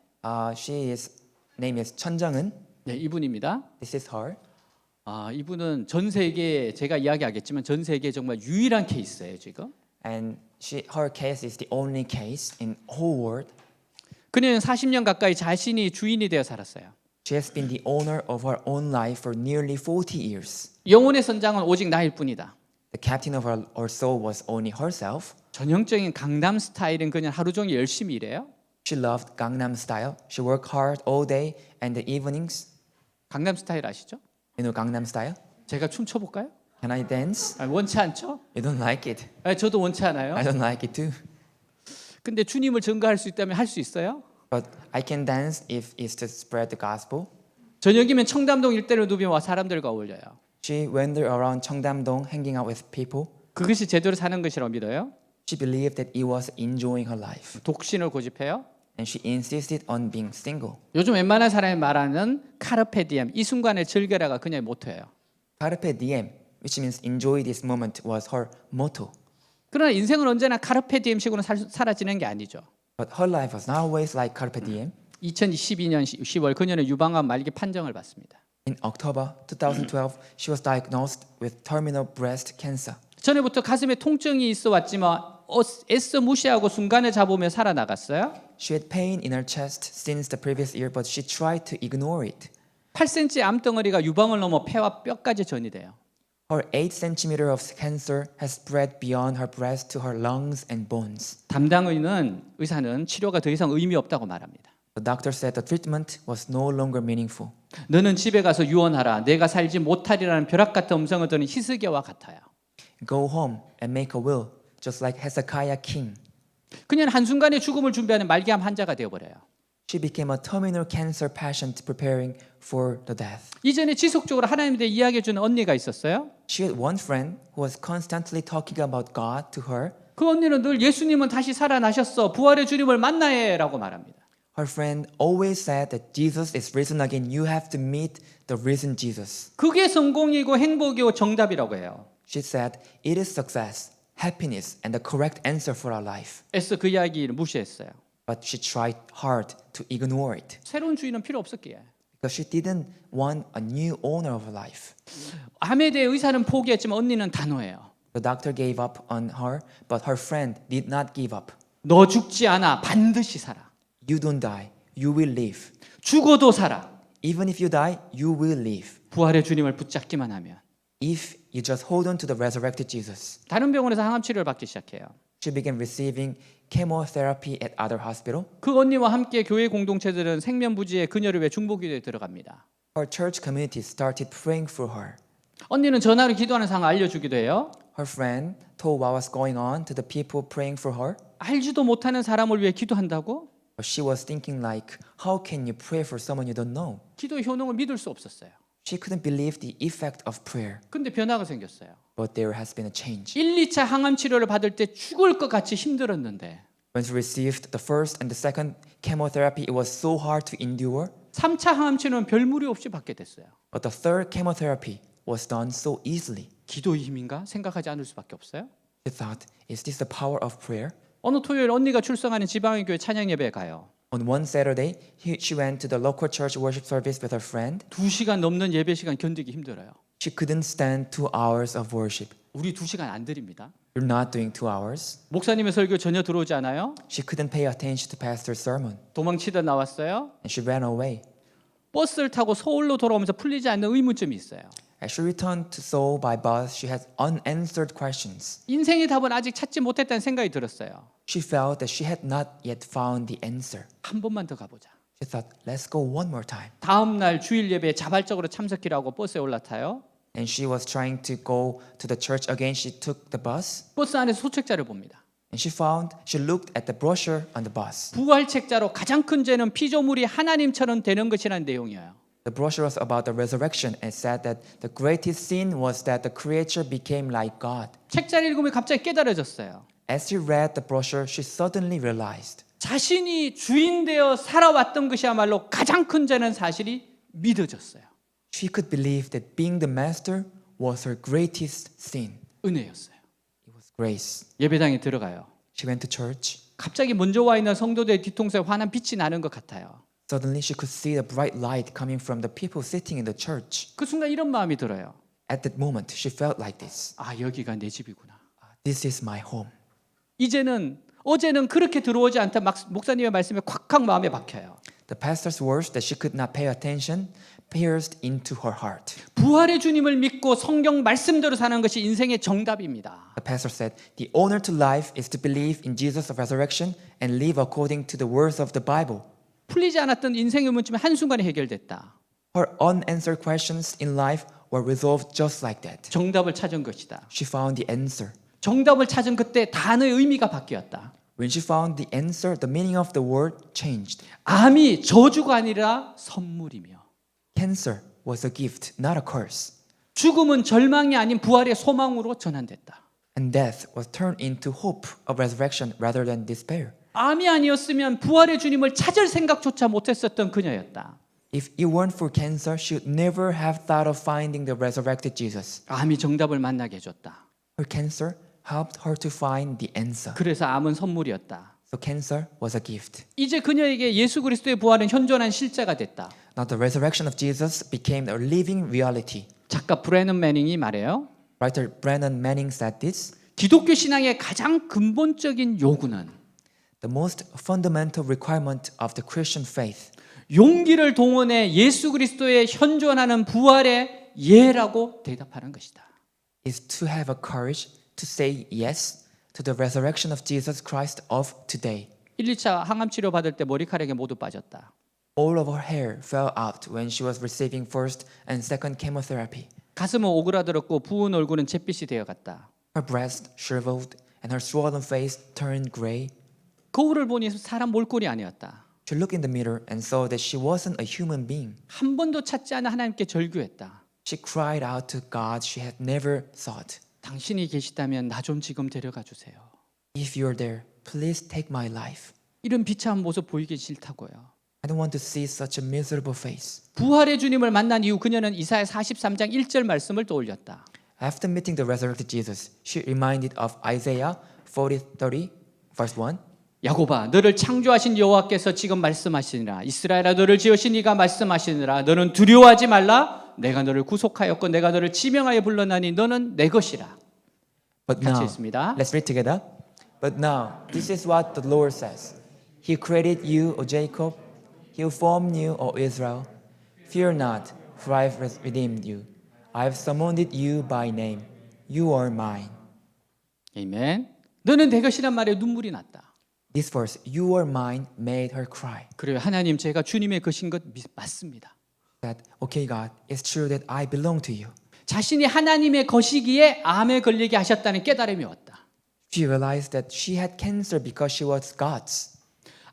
Name is 천정은. 네, 이분입니다. This is her. 이분은 전 세계에 제가 이야기하겠지만 전 세계에 정말 유일한 케이스예요, 지금. And her case is the only case in whole world. 그녀는 40년 가까이 자신이 주인이 되어 살았어요. She has been the owner of her own life for nearly 40 years. 영혼의 선장은 오직 나일 뿐이다. The captain of her soul was only herself. 전형적인 강남 스타일인 그녀는 하루 종일 열심히 일해요. She loved Gangnam style. She worked hard all day and the evenings. 강남 스타일 아시죠? You know Gangnam style? 제가 춤춰 볼까요? Can I dance? 원치 않죠? You don't like it. 저도 원치 않아요. I don't like it too. 근데 주님을 증거할 수 있다면 할 수 있어요? But I can dance if it's to spread the gospel. 저녁이면 청담동 일대를 누비며 사람들과 어울려요. She wandered around Cheongdam-dong hanging out with people. 그것이 제대로 사는 것이라고 믿어요. She believed that it was enjoying her life. 독신을 고집해요. And she insisted on being single. 요즘 웬만한 사람이 말하는 카르페 디엠, 이 순간을 즐겨라가 그녀의 모토예요. Carpe diem, which means enjoy this moment, was her motto. 그러나 인생은 언제나 카르페 디엠식으로 사라지는 게 아니죠. But her life was not always like carpe diem. 2012년 10월 그녀는 유방암 말기 판정을 받습니다. In October 2012, she was diagnosed with terminal breast cancer. 전에부터 가슴에 통증이 있어 왔지만 애써 무시하고 순간에 잡으며 살아나갔어요. She had pain in her chest since the previous year, but she tried to ignore it. 8cm 암덩어리가 유방을 넘어 폐와 뼈까지 전이돼요. Her 8 cm of cancer has spread beyond her breast to her lungs and bones. 담당 의사는 치료가 더 이상 의미 없다고 말합니다. The doctor said the treatment was no longer meaningful. 너는 집에 가서 유언하라. 내가 살지 못하리라는 벼락 같은 음성을 듣는 히스기야와 같아요. Go home and make a will, just like Hezekiah king. 그녀는 한순간에 죽음을 준비하는 말기암 환자가 되어버려요. She became a terminal cancer patient preparing for the death. 이전에 지속적으로 하나님에 대해 이야기해주는 언니가 있었어요. She had one friend who was constantly talking about God to her. 그 언니는 늘 예수님은 다시 살아나셨어. 부활의 주님을 만나야 라고 말합니다. Her friend always said that Jesus is risen again. You have to meet the risen Jesus. 그게 성공이고 행복이고 정답이라고 해요. She said, it is success, happiness, and the correct answer for our life. 애써 그 이야기를 무시했어요. But she tried hard to ignore it 새로운 주인은 필요 없었기에. because she didn't want a new owner of her life. 암에 대해 의사는 포기했지만 언니는 단호해요. The doctor gave up on her, but her friend did not give up. 너 죽지 않아. 반드시 살아. You don't die, you will live. 죽어도 살아. Even if you die, you will live. 부활의 주님을 붙잡기만 하면. If you just hold on to the resurrected Jesus. 다른 병원에서 항암 치료를 받기 시작해요. She began receiving chemotherapy at other hospital. 그 언니와 함께 교회 공동체들은 생면부지에 그녀를 위해 중보기도에 들어갑니다. Her church community started praying for her. 언니는 전화로 기도하는 상황을 알려주기도 해요. Her friend told what was going on to the people praying for her. 알지도 못하는 사람을 위해 기도한다고? But she was thinking like, how can you pray for someone you don't know? 기도의 효능을 믿을 수 없었어요. She couldn't believe the effect of prayer. 근데 변화가 생겼어요. But there has been a change. 1, 2차 항암 치료를 받을 때 죽을 것 같이 힘들었는데 When she received the first and the second chemotherapy, it was so hard to endure. 3차 항암치료는 별 무리 없이 받게 됐어요. But the third chemotherapy was done so easily. 기도의 힘인가 생각하지 않을 수밖에 없어요. She thought, is this the power of prayer? 어느 토요일 언니가 출석하는 지방의 교회 찬양 예배에 가요. On one Saturday, she went to the local church worship service with her friend. 2시간 넘는 예배 시간 견디기 힘들어요. She couldn't stand 2 hours of worship. 우리 2시간 안 드립니다. You're not doing 2 hours. 목사님의 설교 전혀 들어오지 않아요. She couldn't pay attention to pastor's sermon, 도망치다 나왔어요. and she ran away. 버스를 타고 서울로 돌아오면서 풀리지 않는 의문점이 있어요. As she returned to Seoul by bus, she had unanswered questions. 인생의 답은 아직 찾지 못했다는 생각이 들었어요. She felt that she had not yet found the answer. 한 번만 더 가보자. She thought, let's go one more time. 다음 날 주일 예배에 자발적으로 참석하라고 버스에 올라타요. And she was trying to go to the church again. She took the bus, 버스 안에서 소책자를 봅니다. and she looked at the brochure on the bus. 부활책자로 가장 큰 죄는 피조물이 하나님처럼 되는 것이라는 내용이에요. The brochure was about the resurrection and said that the greatest sin was that the creature became like God. 책자를 읽으면 갑자기 깨달아졌어요. As she read the brochure, she suddenly realized 자신이 주인 되어 살아왔던 것이야말로 가장 큰 죄는 사실이 믿어졌어요. she could believe that being the master was her greatest sin. 은혜였어요. It was grace. 예배당에 들어가요. She went to church. 갑자기 먼저 와 있는 성도들의 뒤통수에 환한 빛이 나는 것 같아요. Suddenly, she could see the bright light coming from the people sitting in the church. 그 순간 이런 마음이 들어요. At that moment, she felt like this. 아, 여기가 내 집이구나. This is my home. 어제는 그렇게 들어오지 않다 목사님의 말씀에 콱콱 마음에 박혀요. The pastor's words that she could not pay attention pierced into her heart. 부활의 주님을 믿고 성경 말씀대로 사는 것이 인생의 정답입니다. The pastor said, the honor to life is to believe in Jesus' resurrection and live according to the words of the Bible. 풀리지 않았던 인생의 의문점이 한순간에 해결됐다. Her unanswered questions in life were resolved just like that. 정답을 찾은 것이다. She found the answer. 정답을 찾은 그때 단어의 의미가 바뀌었다. When she found the answer, the meaning of the word changed. 암이 저주가 아니라 선물이며 Cancer was a gift, not a curse. 죽음은 절망이 아닌 부활의 소망으로 전환됐다. And death was turned into hope of resurrection rather than despair. 암이 아니었으면 부활의 주님을 찾을 생각조차 못했었던 그녀였다. If it weren't for cancer, she would never have thought of finding the resurrected Jesus. 암이 정답을 만나게 해줬다. Her cancer helped her to find the answer. 그래서 암은 선물이었다. So cancer was a gift. 이제 그녀에게 예수 그리스도의 부활은 현존한 실제가 됐다. Now the resurrection of Jesus became a living reality. 작가 브래넌 매닝이 말해요. Writer Brennan Manning said this. 기독교 신앙의 가장 근본적인 요구는 The most fundamental requirement of the Christian faith 용기를 동원해 예수 그리스도의 현존하는 부활의 예라고 대답하는 것이다. is to have a courage to say yes to the resurrection of Jesus Christ of today. 1, 2차 항암 치료 받을 때 머리카락이 모두 빠졌다. All of her hair fell out when she was receiving first and second chemotherapy. 가슴은 오그라들었고 부은 얼굴은 잿빛이 되어갔다. Her breast shriveled and her swollen face turned gray. 거울을 보니 사람 몰골이 아니었다. She looked in the mirror and saw that she wasn't a human being. 한 번도 찾지 않은 하나님께 절규했다. She cried out to God she had never sought. 당신이 계시다면 나 좀 지금 데려가 주세요. If you're there, please take my life. 이런 비참한 모습 보이기 싫다고요. I don't want to see such a miserable face. 부활의 주님을 만난 이후 그녀는 이사야 43장 1절 말씀을 떠올렸다. After meeting the resurrected Jesus, she reminded of Isaiah 40:30, verse 1. 야곱아, 너를 창조하신 여호와께서 지금 말씀하시니라. 이스라엘아, 너를 지으신 이가 말씀하시니라. 너는 두려워하지 말라. 내가 너를 구속하였고 내가 너를 지명하여 불러나니 너는 내 것이라. But 같이 now, 읽습니다. let's read together. But now, this is what the Lord says. He created you, O Jacob. He formed you, O Israel. Fear not, for I have redeemed you. I have summoned you by name. You are mine. 아멘. 너는 내 것이란 말에 눈물이 났다. This verse, you are mine, made her cry. 그래요. 하나님, 제가 주님의 것인 것 맞습니다. That, okay, God, it's true that I belong to you. 자신이 하나님의 것이기에 암에 걸리게 하셨다는 깨달음이 왔다. She realized that she had cancer because she was God's.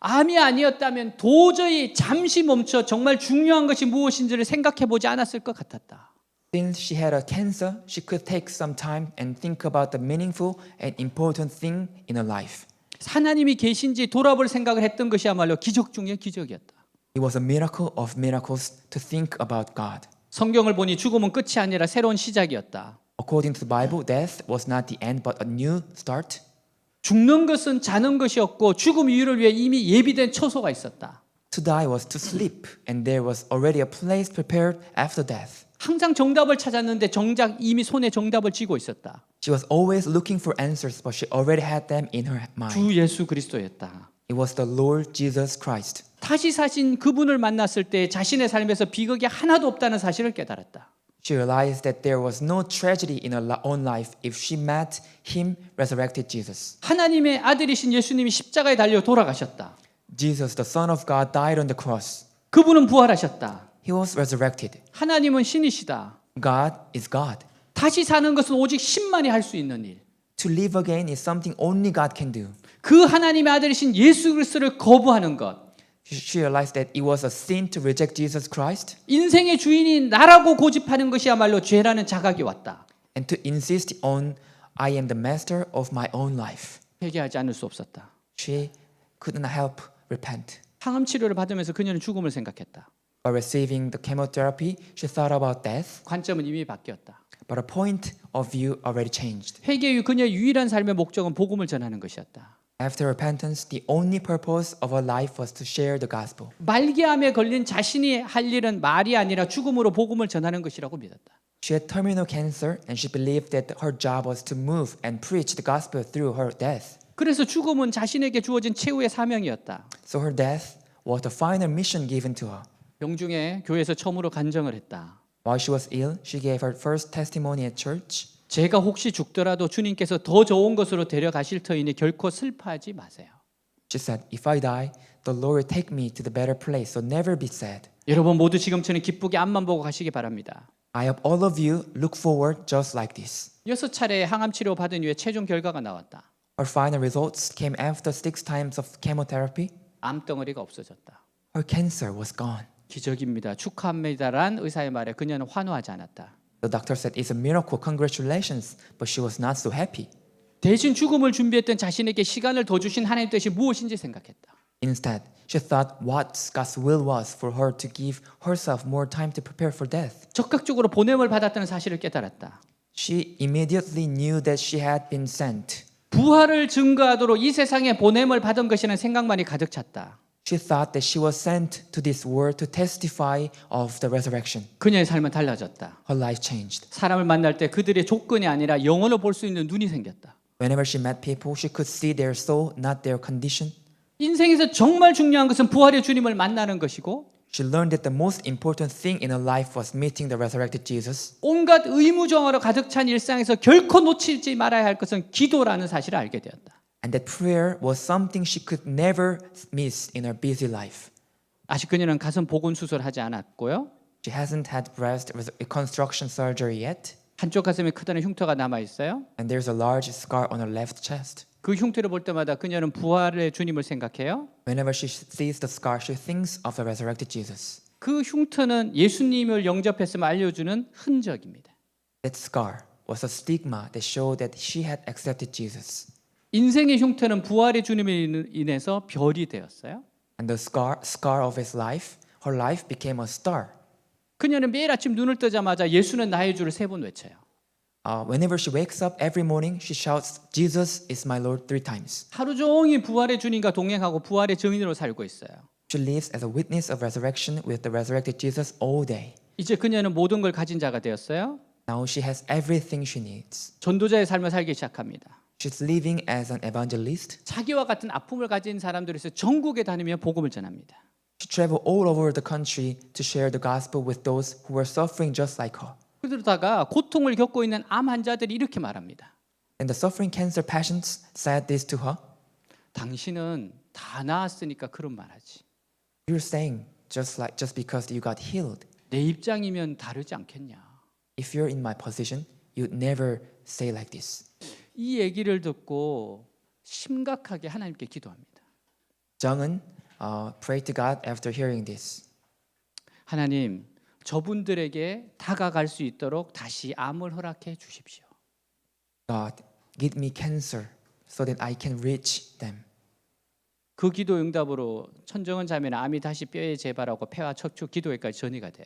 암이 아니었다면 도저히 잠시 멈춰 정말 중요한 것이 무엇인지를 생각해 보지 않았을 것 같았다. Since she had a cancer, she could take some time and think about the meaningful and important thing in her life. 하나님이 계신지 돌아볼 생각을 했던 것이야말로 기적 중의 기적이었다. It was a miracle of miracles to think about God. 성경을 보니 죽음은 끝이 아니라 새로운 시작이었다. According to the Bible, death was not the end but a new start. 죽는 것은 자는 것이었고 죽음 이후를 위해 이미 예비된 처소가 있었다. To die was to sleep, and there was already a place prepared after death. 항상 정답을 찾았는데 정작 이미 손에 정답을 쥐고 있었다. She was always looking for answers, but she already had them in her mind. 주 예수 그리스도였다. It was the Lord Jesus Christ. 다시 사신 그분을 만났을 때 자신의 삶에서 비극이 하나도 없다는 사실을 깨달았다. She realized that there was no tragedy in her own life if she met him, resurrected Jesus. 하나님의 아들이신 예수님이 십자가에 달려 돌아가셨다. Jesus, the Son of God, died on the cross. 그분은 부활하셨다. He was resurrected. 하나님은 신이시다. God is God. 다시 사는 것은 오직 신만이 할 수 있는 일. To live again is something only God can do. 그 하나님의 아들이신 예수 그리스도를 거부하는 것. She realized that it was a sin to reject Jesus Christ 인생의 주인이 나라고 고집하는 것이야말로 죄라는 자각이 왔다. and to insist on I am the master of my own life. 회개하지 않을 수 없었다. She couldn't help repent. 항암 치료를 받으면서 그녀는 죽음을 생각했다. By receiving the chemotherapy, she thought about death, 관점은 이미 바뀌었다. but her point of view already changed. 회개 이후 그녀의 유일한 삶의 목적은 복음을 전하는 것이었다. After repentance, the only purpose of her life was to share the gospel. 말기암에 걸린 자신이 할 일은 말이 아니라 죽음으로 복음을 전하는 것이라고 믿었다. She had terminal cancer and she believed that her job was to move and preach the gospel through her death. 그래서 죽음은 자신에게 주어진 최후의 사명이었다. So her death was the final mission given to her. 병중에 교회에서 처음으로 간증을 했다. While she was ill, she gave her first testimony at church. 제가 혹시 죽더라도 주님께서 더 좋은 것으로 데려가실 터이니 결코 슬퍼하지 마세요. She said, "If I die, the Lord will take me to the better place, so never be sad." 여러분 모두 지금처럼 기쁘게 앞만 보고 가시기 바랍니다. I hope all of you look forward just like this. 6차례 항암 치료 받은 후에 최종 결과가 나왔다. Her final results came after 6 times of chemotherapy. 암덩어리가 없어졌다. Her cancer was gone. 기적입니다. 축하합니다란 의사의 말에 그녀는 환호하지 않았다. The doctor said, "It's a miracle, congratulations," but she was not so happy. 대신 죽음을 준비했던 자신에게 시간을 더 주신 하나님 뜻이 무엇인지 생각했다. Instead, she thought what God's will was for her to give herself more time to prepare for death. 적극적으로 보냄을 받았다는 사실을 깨달았다. She immediately knew that she had been sent. 부활을 증거하도록 이 세상에 보냄을 받은 것이라는 생각만이 가득 찼다. She thought that she was sent to this world to testify of the resurrection. 그녀의 삶은 달라졌다. Her life changed. 사람을 만날 때 그들의 조건이 아니라 영혼을 볼 수 있는 눈이 생겼다. Whenever she met people, she could see their soul, not their condition. 인생에서 정말 중요한 것은 부활의 주님을 만나는 것이고 She learned that the most important thing in her life was meeting the resurrected Jesus. 온갖 의무정화로 가득 찬 일상에서 결코 놓치지 말아야 할 것은 기도라는 사실을 알게 되었다. And that prayer was something she could never miss in her busy life. 아직 그녀는 가슴 복원 수술하지 않았고요. She hasn't had breast reconstruction surgery yet, 한쪽 가슴에 크다는 흉터가 남아 있어요. and there's a large scar on her left chest. 그 흉터를 볼 때마다 그녀는 부활의 주님을 생각해요. Whenever she sees the scar, she thinks of the resurrected Jesus. 그 흉터는 예수님을 영접했음을 알려주는 흔적입니다. That scar was a stigma that showed that she had accepted Jesus. 인생의 흉터는 부활의 주님에 인해서 별이 되었어요. And the scar of his life, her life became a star. 그녀는 매일 아침 눈을 뜨자마자 예수는 나의 주를 3번 외쳐요. Whenever she wakes up every morning, she shouts, "Jesus is my Lord," 3 times. 하루 종일 부활의 주님과 동행하고 부활의 증인으로 살고 있어요. She lives as a witness of resurrection with the resurrected Jesus all day. 이제 그녀는 모든 걸 가진 자가 되었어요. Now she has everything she needs. 전도자의 삶을 살기 시작합니다. She's living as an evangelist. 자기와 같은 아픔을 가진 사람들에서 전국에 다니며 복음을 전합니다. She traveled all over the country to share the gospel with those who were suffering just like her. 그러다가 고통을 겪고 있는 암 환자들이 이렇게 말합니다. And the suffering cancer patients said this to her. 당신은 다 나았으니까 그런 말하지. You're saying just because you got healed. 내 입장이면 다르지 않겠냐. If you're in my position, you'd never say like this. 이 얘기를 듣고 심각하게 하나님께 기도합니다. 정은 prayed to God after hearing this. 하나님, 저분들에게 다가갈 수 있도록 다시 암을 허락해 주십시오. God, give me cancer so that I can reach them. 그 기도 응답으로 천정은 자매는 암이 다시 뼈에 재발하고 폐와 척추 기도에까지 전이가 돼요.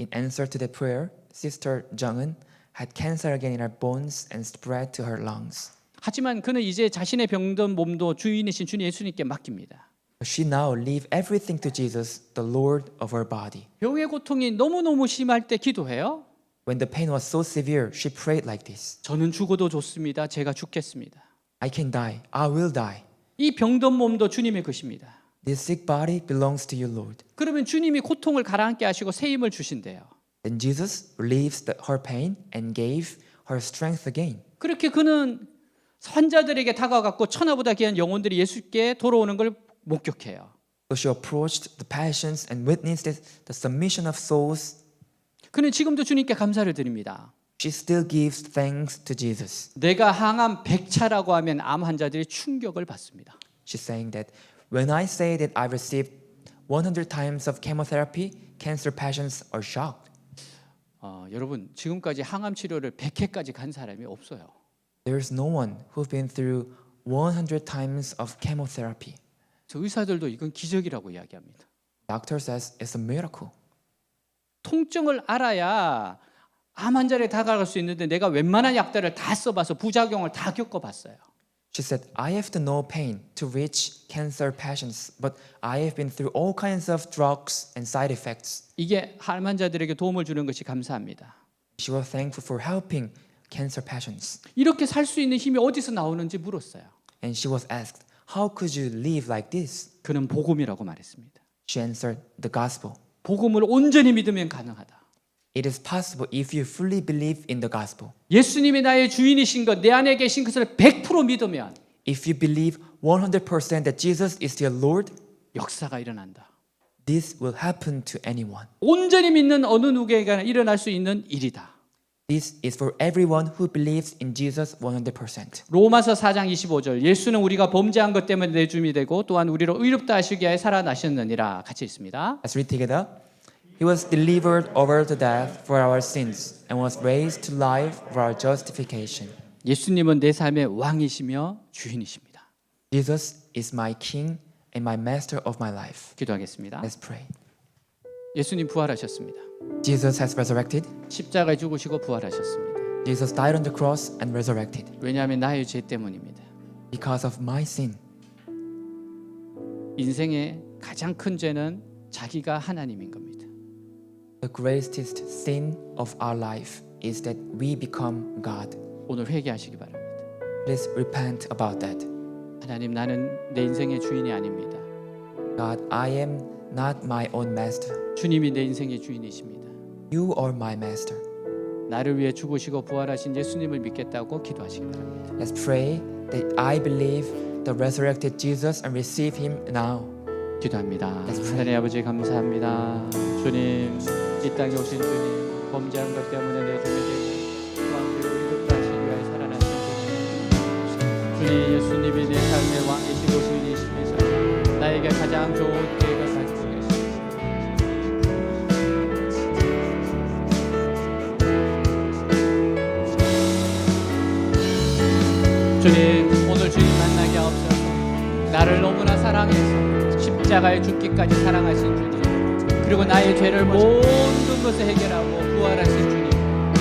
In answer to that prayer, Sister Jung-eun had cancer again in her bones and spread to her lungs. 하지만 그는 이제 자신의 병든 몸도 주인이신 주님 예수님께 맡깁니다. She now leave everything to Jesus, the Lord of her body. 병의 고통이 너무너무 심할 때 기도해요. When the pain was so severe, she prayed like this. 저는 죽어도 좋습니다. 제가 죽겠습니다. I can die. I will die. 이 병든 몸도 주님의 것입니다. This sick body belongs to you, Lord. 그러면 주님이 고통을 가라앉게 하시고 새 힘을 주신대요. Then Jesus relieves her pain and gave her strength again. 그렇게 그는 환자들에게 다가갔고 천하보다 귀한 영혼들이 예수께 돌아오는 걸 목격해요. So she approached the passions and witnessed the submission of souls. 그는 지금도 주님께 감사를 드립니다. She still gives thanks to Jesus. 내가 항암 100차라고 하면 암 환자들이 충격을 받습니다. She's saying that when I say that I received 100 times of chemotherapy, cancer patients are shocked. 여러분 지금까지 항암 치료를 100회까지 간 사람이 없어요. There's no one who's been through 100 times of chemotherapy. 저 의사들도 이건 기적이라고 이야기합니다. Doctor says it's a miracle. 통증을 알아야 암 환자에 다가갈 수 있는데 내가 웬만한 약들을 다 써봐서 부작용을 다 겪어봤어요. She said, I have to know pain to reach cancer patients, but I have been through all kinds of drugs and side effects. 이게 암 환자들에게 도움을 주는 것이 감사합니다. She was thankful for helping cancer patients. 이렇게 살 수 있는 힘이 어디서 나오는지 물었어요. And she was asked, how could you live like this? 그는 복음이라고 말했습니다. She answered, the gospel. 복음을 온전히 믿으면 가능하다. It is possible if you fully believe in the gospel. 예수님이 나의 주인이신 것, 내 안에 계신 것을 100% 믿으면 If you believe 100% that Jesus is your Lord, 역사가 일어난다. this will happen to anyone. 온전히 믿는 어느 누구에게나 일어날 수 있는 일이다. This is for everyone who believes in Jesus 100%. 로마서 4장 25절 예수는 우리가 범죄한 것 때문에 내줌이 되고 또한 우리를 의롭다 하시기 위하여 살아나셨느니라 같이 있습니다. Let's read together. He was delivered over to death for our sins and was raised to life for our justification. 예수님은 내 삶의 왕이시며 주인이십니다. Jesus is my king and my master of my life. 기도하겠습니다. Let's pray. 예수님 부활하셨습니다. Jesus has resurrected. 십자가에 죽으시고 부활하셨습니다. Jesus died on the cross and resurrected 왜냐하면 나의 죄 때문입니다. because of my sin. 인생의 가장 큰 죄는 자기가 하나님인 겁니다. The greatest sin of our life is that we become God. 오늘 회개하시기 바랍니다. Please repent about that. 하나님 나는 내 인생의 주인이 아닙니다. God, I am not my own master. 주님이 내 인생의 주인이십니다. You are my master. 나를 위해 죽으시고 부활하신 예수님을 믿겠다고 기도하시기 바랍니다. Let's pray that I believe the resurrected Jesus and receive him now. 기도합니다. Let's pray. 하나님 아버지 감사합니다. 주님 이 땅에 오신 주님 범죄한 것 때문에 내 죽게 되고 또한 우리를 의롭다 하시기 위하여 살아나신 주님 주님 예수님이 내 삶의 왕이시고 주인이시면서 나에게 가장 좋은 기회가 가지고 계십니다. 주님 오늘 주님 만나게 하옵소서. 나를 너무나 사랑해서 십자가에 죽기까지 사랑하신 주님 그리고 나의 죄를 모든 것을 해결하고 부활하신 주님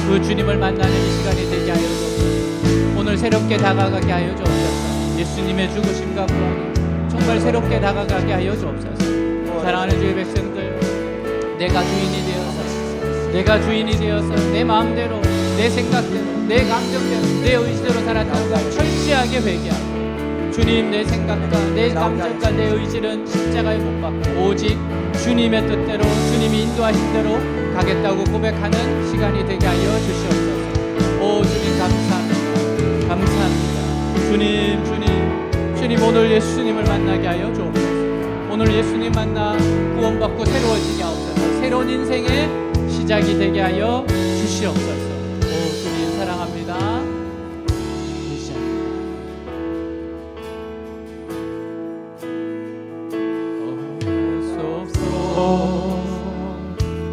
그 주님을 만나는 이 시간이 되게 하여 주옵소서. 오늘 새롭게 다가가게 하여 주옵소서. 예수님의 죽으심과 부활이 정말 새롭게 다가가게 하여 주옵소서. 사랑하는 주의 백성들 내가 주인이 되어서 내 마음대로 내 생각대로 내 감정대로 내 의지대로 살았다는 걸 철저하게 회개하고 주님 내 생각과 내 감정과 내 의지는 십자가에 못 박고 오직 주님의 뜻대로 주님이 인도하신 대로 가겠다고 고백하는 시간이 되게 하여 주시옵소서. 오 주님 감사합니다. 감사합니다. 주님 오늘 예수님을 만나게 하여 주옵소서. 오늘 예수님 만나 구원받고 새로워지게 하옵소서. 새로운 인생의 시작이 되게 하여 주시옵소서. 오 주님 사랑합니다.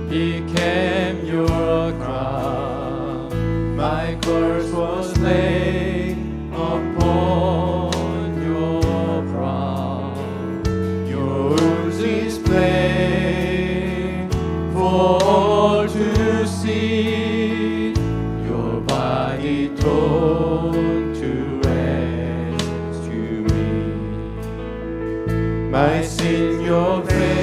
became your crown. My curse was laid upon your brow. alone to rescue me. My sin you're faithful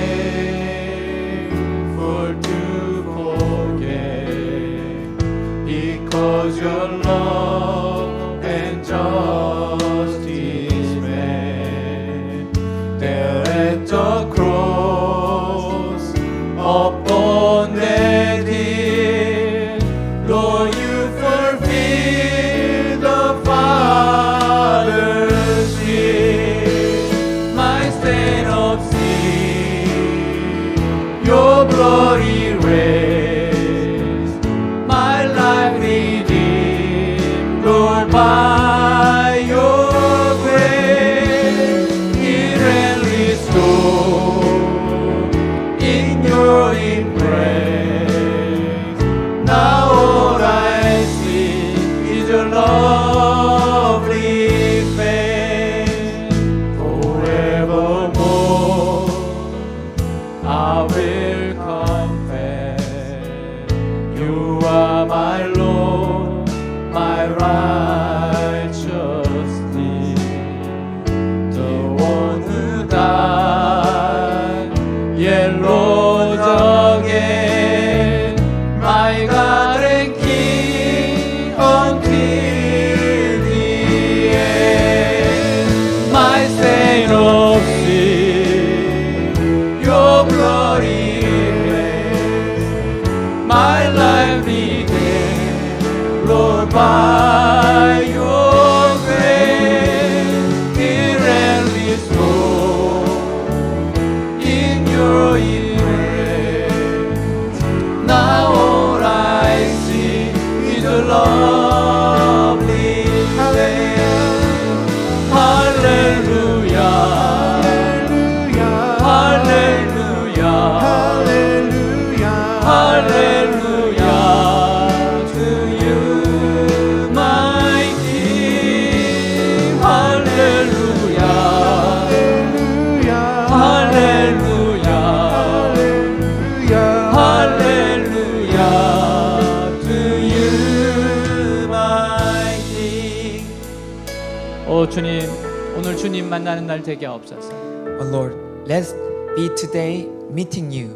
to forgive, because your love and justice met there at the cross upon that hill. Lord, you fulfill the Father's will. My stain of sin, your blood erased, my life redeemed, Lord, by your grace, heal and restore in your embrace. Now all I see is your lovely face. Forevermore I will confess, you are my Lord, my righteousness, the one who died, yet rose again, my God and King until the end. My stain of sin, your blood erased, my life regained, Lord, by your grace, heal and restore in your embrace. Now all I see is a lovely face. Hallelujah, hallelujah, hallelujah to you, my King. Hallelujah, hallelujah, hallelujah to you, my King. 오 주님, 오늘 주님 만나는 날 되게 하옵소서. Oh Lord, let's be today meeting you.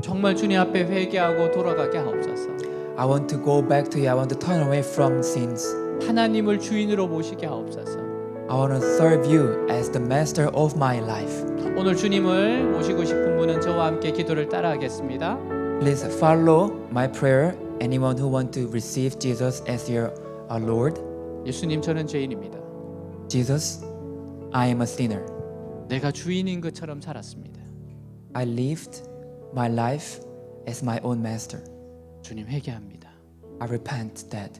정말 주님 앞에 회개하고 돌아가게 하옵소서. I want to go back to you. I want to turn away from sins. 하나님을 주인으로 모시게 하옵소서. I want to serve you as the master of my life. 오늘 주님을 모시고 싶은 분은 저와 함께 기도를 따라하겠습니다. Please follow my prayer. Anyone who want to receive Jesus as your Lord. 예수님, 저는 죄인입니다. Jesus, I am a sinner. 내가 주인인 것처럼 살았습니다. I lived my life as my own master. 주님, 회개합니다. I repent that.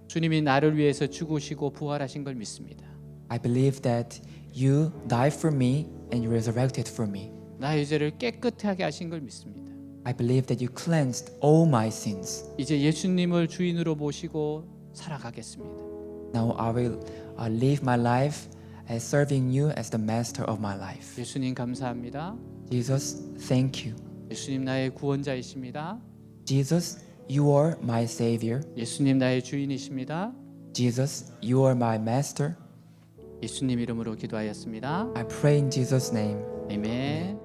주님이 나를 위해서 죽으시고 부활하신 걸 믿습니다. I believe that you died for me and you resurrected for me. 나의 죄를 깨끗하게 하신 걸 믿습니다. I believe that you cleansed all my sins. 이제 예수님을 주인으로 모시고 살아가겠습니다. Now I will live my life as serving you as the master of my life. 예수님 감사합니다. Jesus, thank you. 예수님 나의 구원자이십니다. Jesus, you are my savior. 예수님 나의 주인이십니다. Jesus, you are my master. 예수님 이름으로 기도하였습니다. I pray in Jesus' name. 아멘.